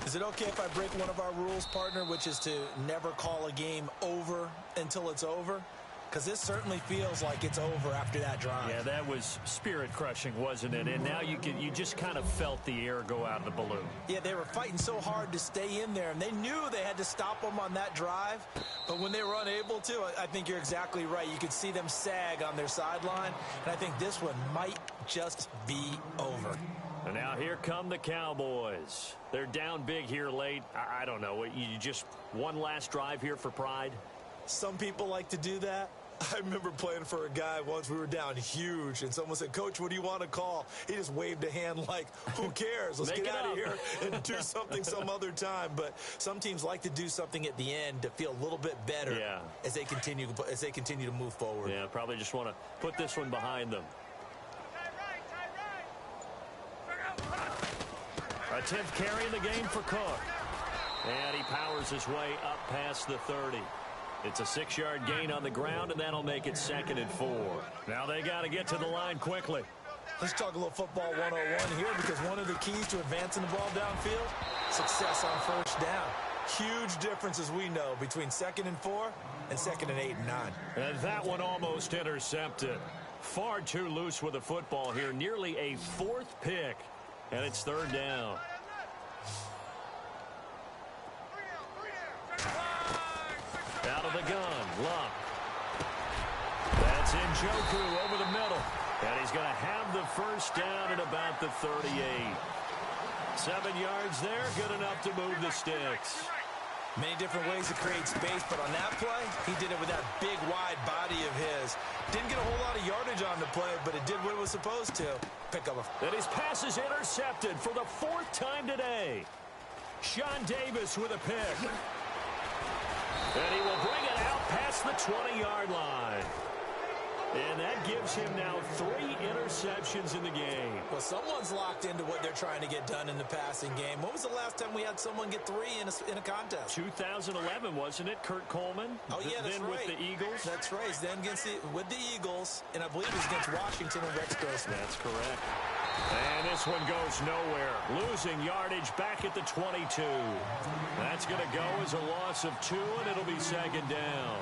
Is it okay if I break one of our rules, partner, which is to never call a game over until it's over? Because this certainly feels like it's over after that drive. Yeah, that was spirit-crushing, wasn't it? And now you just kind of felt the air go out of the balloon. Yeah, they were fighting so hard to stay in there, and they knew they had to stop them on that drive. But when they were unable to, I think you're exactly right. You could see them sag on their sideline, and I think this one might just be over. And now here come the Cowboys. They're down big here late. I don't know. You just one last drive here for pride? Some people like to do that. I remember playing for a guy once. We were down huge, and someone said, "Coach, what do you want to call?" He just waved a hand like, who cares? Let's get out of here and do something some other time. But some teams like to do something at the end to feel a little bit better as they continue to move forward. Yeah, probably just want to put this one behind them. A 10th carry in the game for Cook. And he powers his way up past the 30. It's a 6-yard gain on the ground, and that'll make it 2nd and 4. Now they got to get to the line quickly. Let's talk a little football 101 here, because one of the keys to advancing the ball downfield, success on first down. Huge difference, as we know, between 2nd and 4 and 2nd and 8 and 9. And that one almost intercepted. Far too loose with the football here. Nearly a 4th pick, and it's 3rd down. Out of the gun, Luck. That's Njoku over the middle. And he's going to have the first down at about the 38. 7 yards there, good enough to move the sticks. Many different ways to create space, but on that play, he did it with that big, wide body of his. Didn't get a whole lot of yardage on the play, but it did what it was supposed to. Pick up a... And his pass is intercepted for the 4th time today. Sean Davis with a pick. And he will bring it out past the 20-yard line. And that gives him now 3 interceptions in the game. Well, someone's locked into what they're trying to get done in the passing game. When was the last time we had someone get 3 in a contest? 2011, wasn't it? Kurt Coleman? Oh, yeah, that's then right. With the Eagles? That's right. Then with the Eagles, and I believe it was against Washington and Rex Grossman. That's correct. And this one goes nowhere. Losing yardage back at the 22. That's going to go as a loss of 2, and it'll be 2nd down.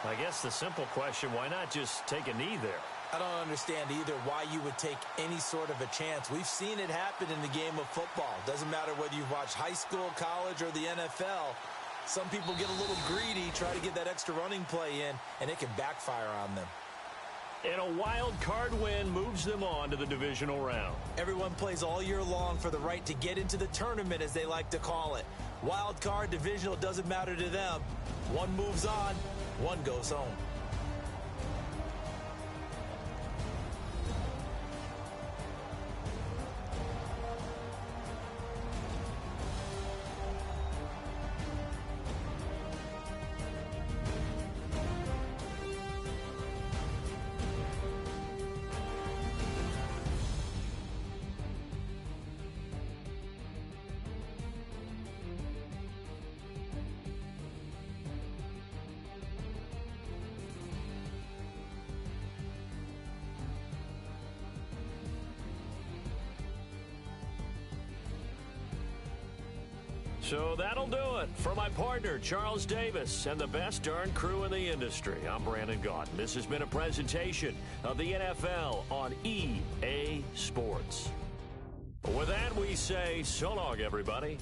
I guess the simple question, why not just take a knee there? I don't understand either why you would take any sort of a chance. We've seen it happen in the game of football. Doesn't matter whether you've watched high school, college, or the NFL. Some people get a little greedy, try to get that extra running play in, and it can backfire on them. And a wild card win moves them on to the divisional round. Everyone plays all year long for the right to get into the tournament, as they like to call it. Wild card, divisional, doesn't matter to them. One moves on, one goes home. So that'll do it. For my partner, Charles Davis, and the best darn crew in the industry, I'm Brandon Gaudin. This has been a presentation of the NFL on EA Sports. With that, we say so long, everybody.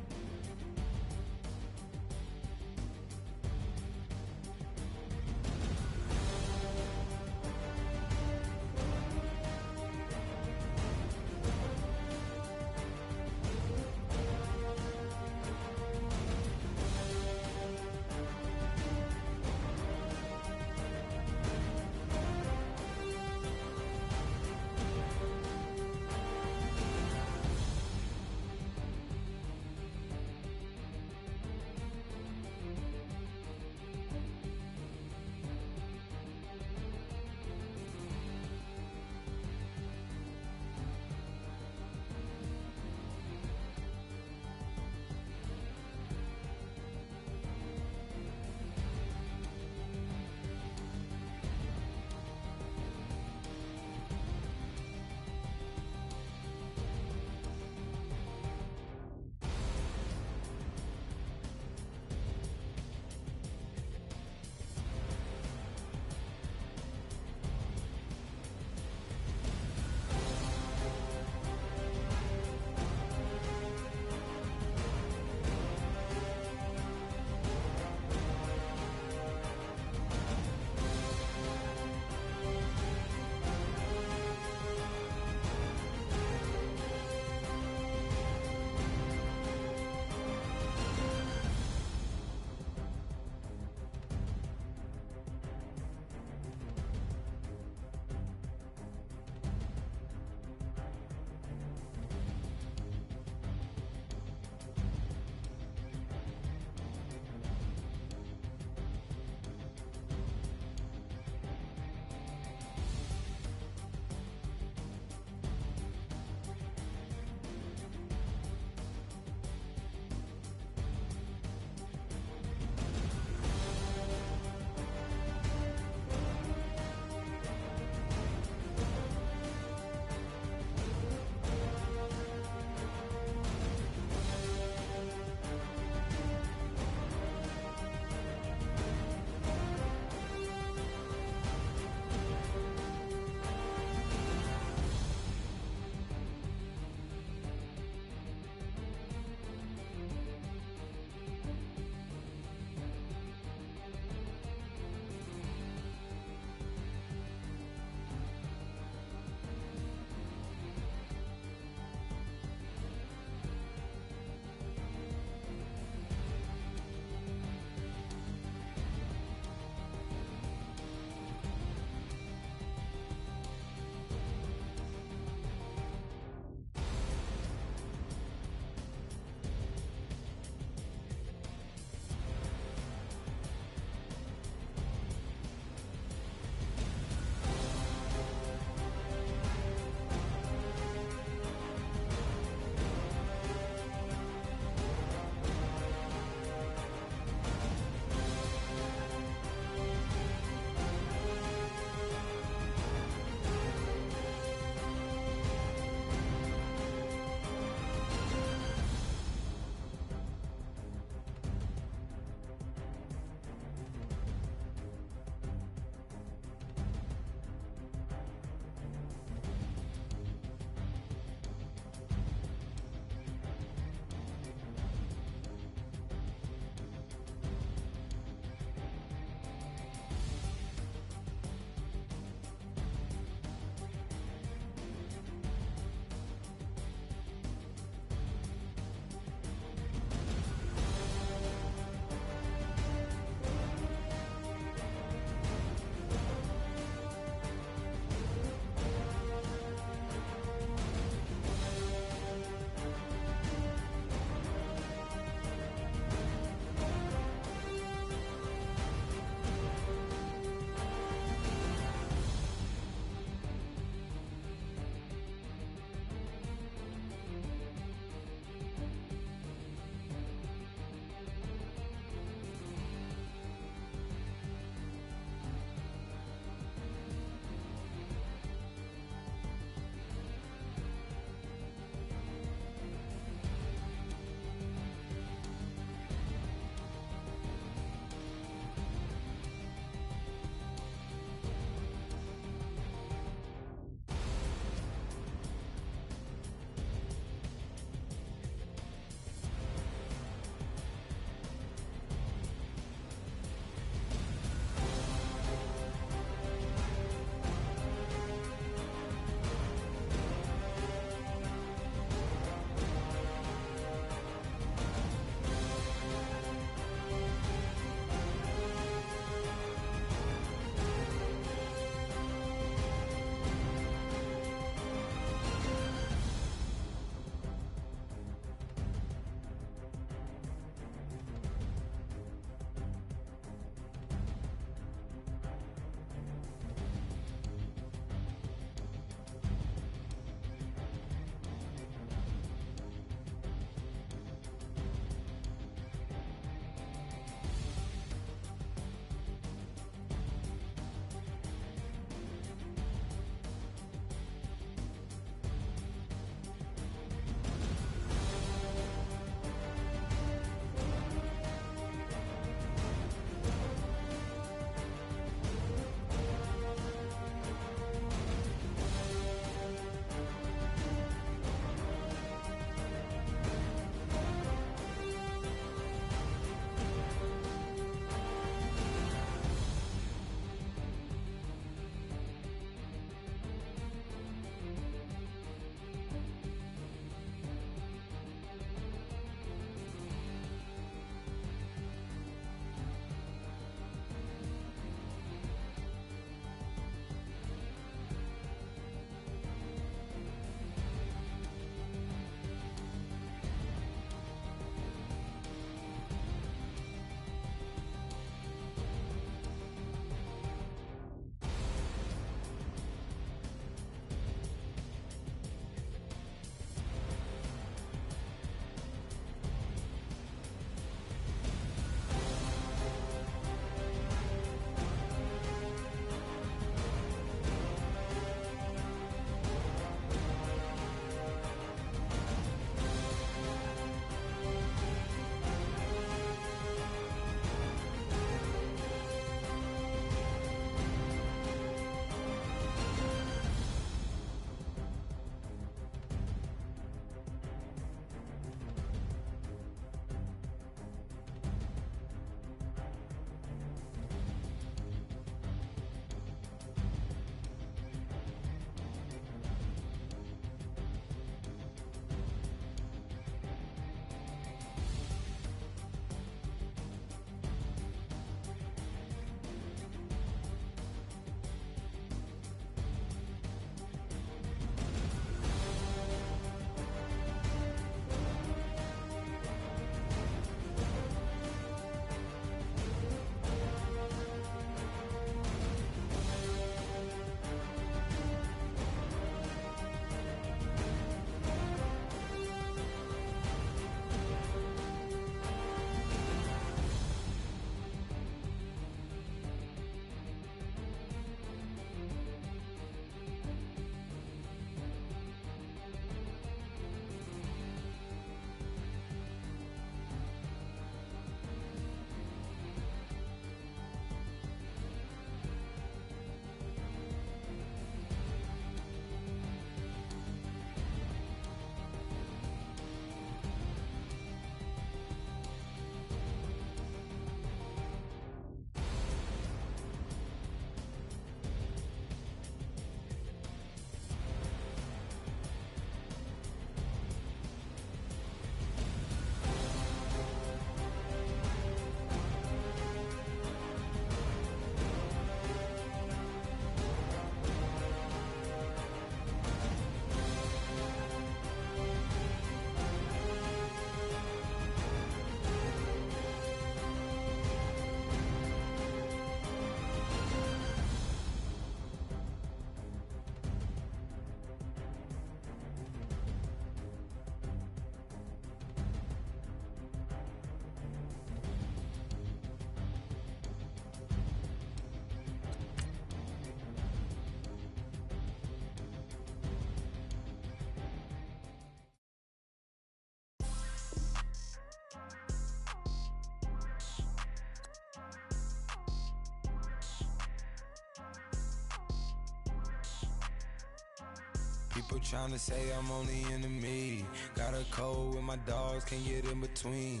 People trying to say I'm only enemy. Got a code with my dogs, can't get in between.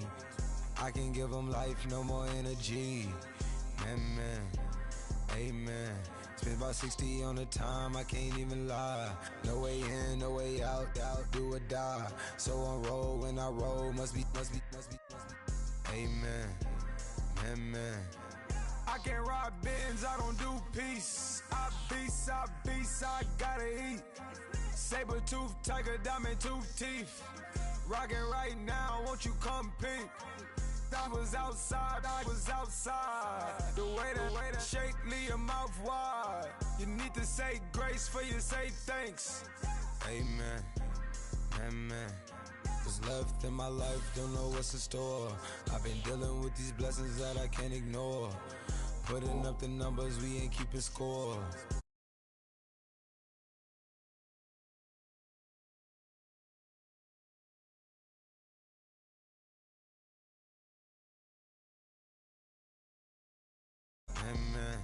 I can give them life, no more energy. Man, amen. Spent about 60 on the time, I can't even lie. No way in, no way out, do or die. So on roll, when I roll, must be. Amen, man. I can't ride Benz, I don't do peace. I beast, I gotta eat. Saber tooth, tiger, diamond tooth teeth. Rockin' right now, won't you come peek? I was outside. The way that shake, leave your mouth wide. You need to say grace for you say thanks. Amen, amen. What's left in my life, don't know what's in store. I've been dealing with these blessings that I can't ignore. Putting up the numbers, we ain't keeping score. Amen.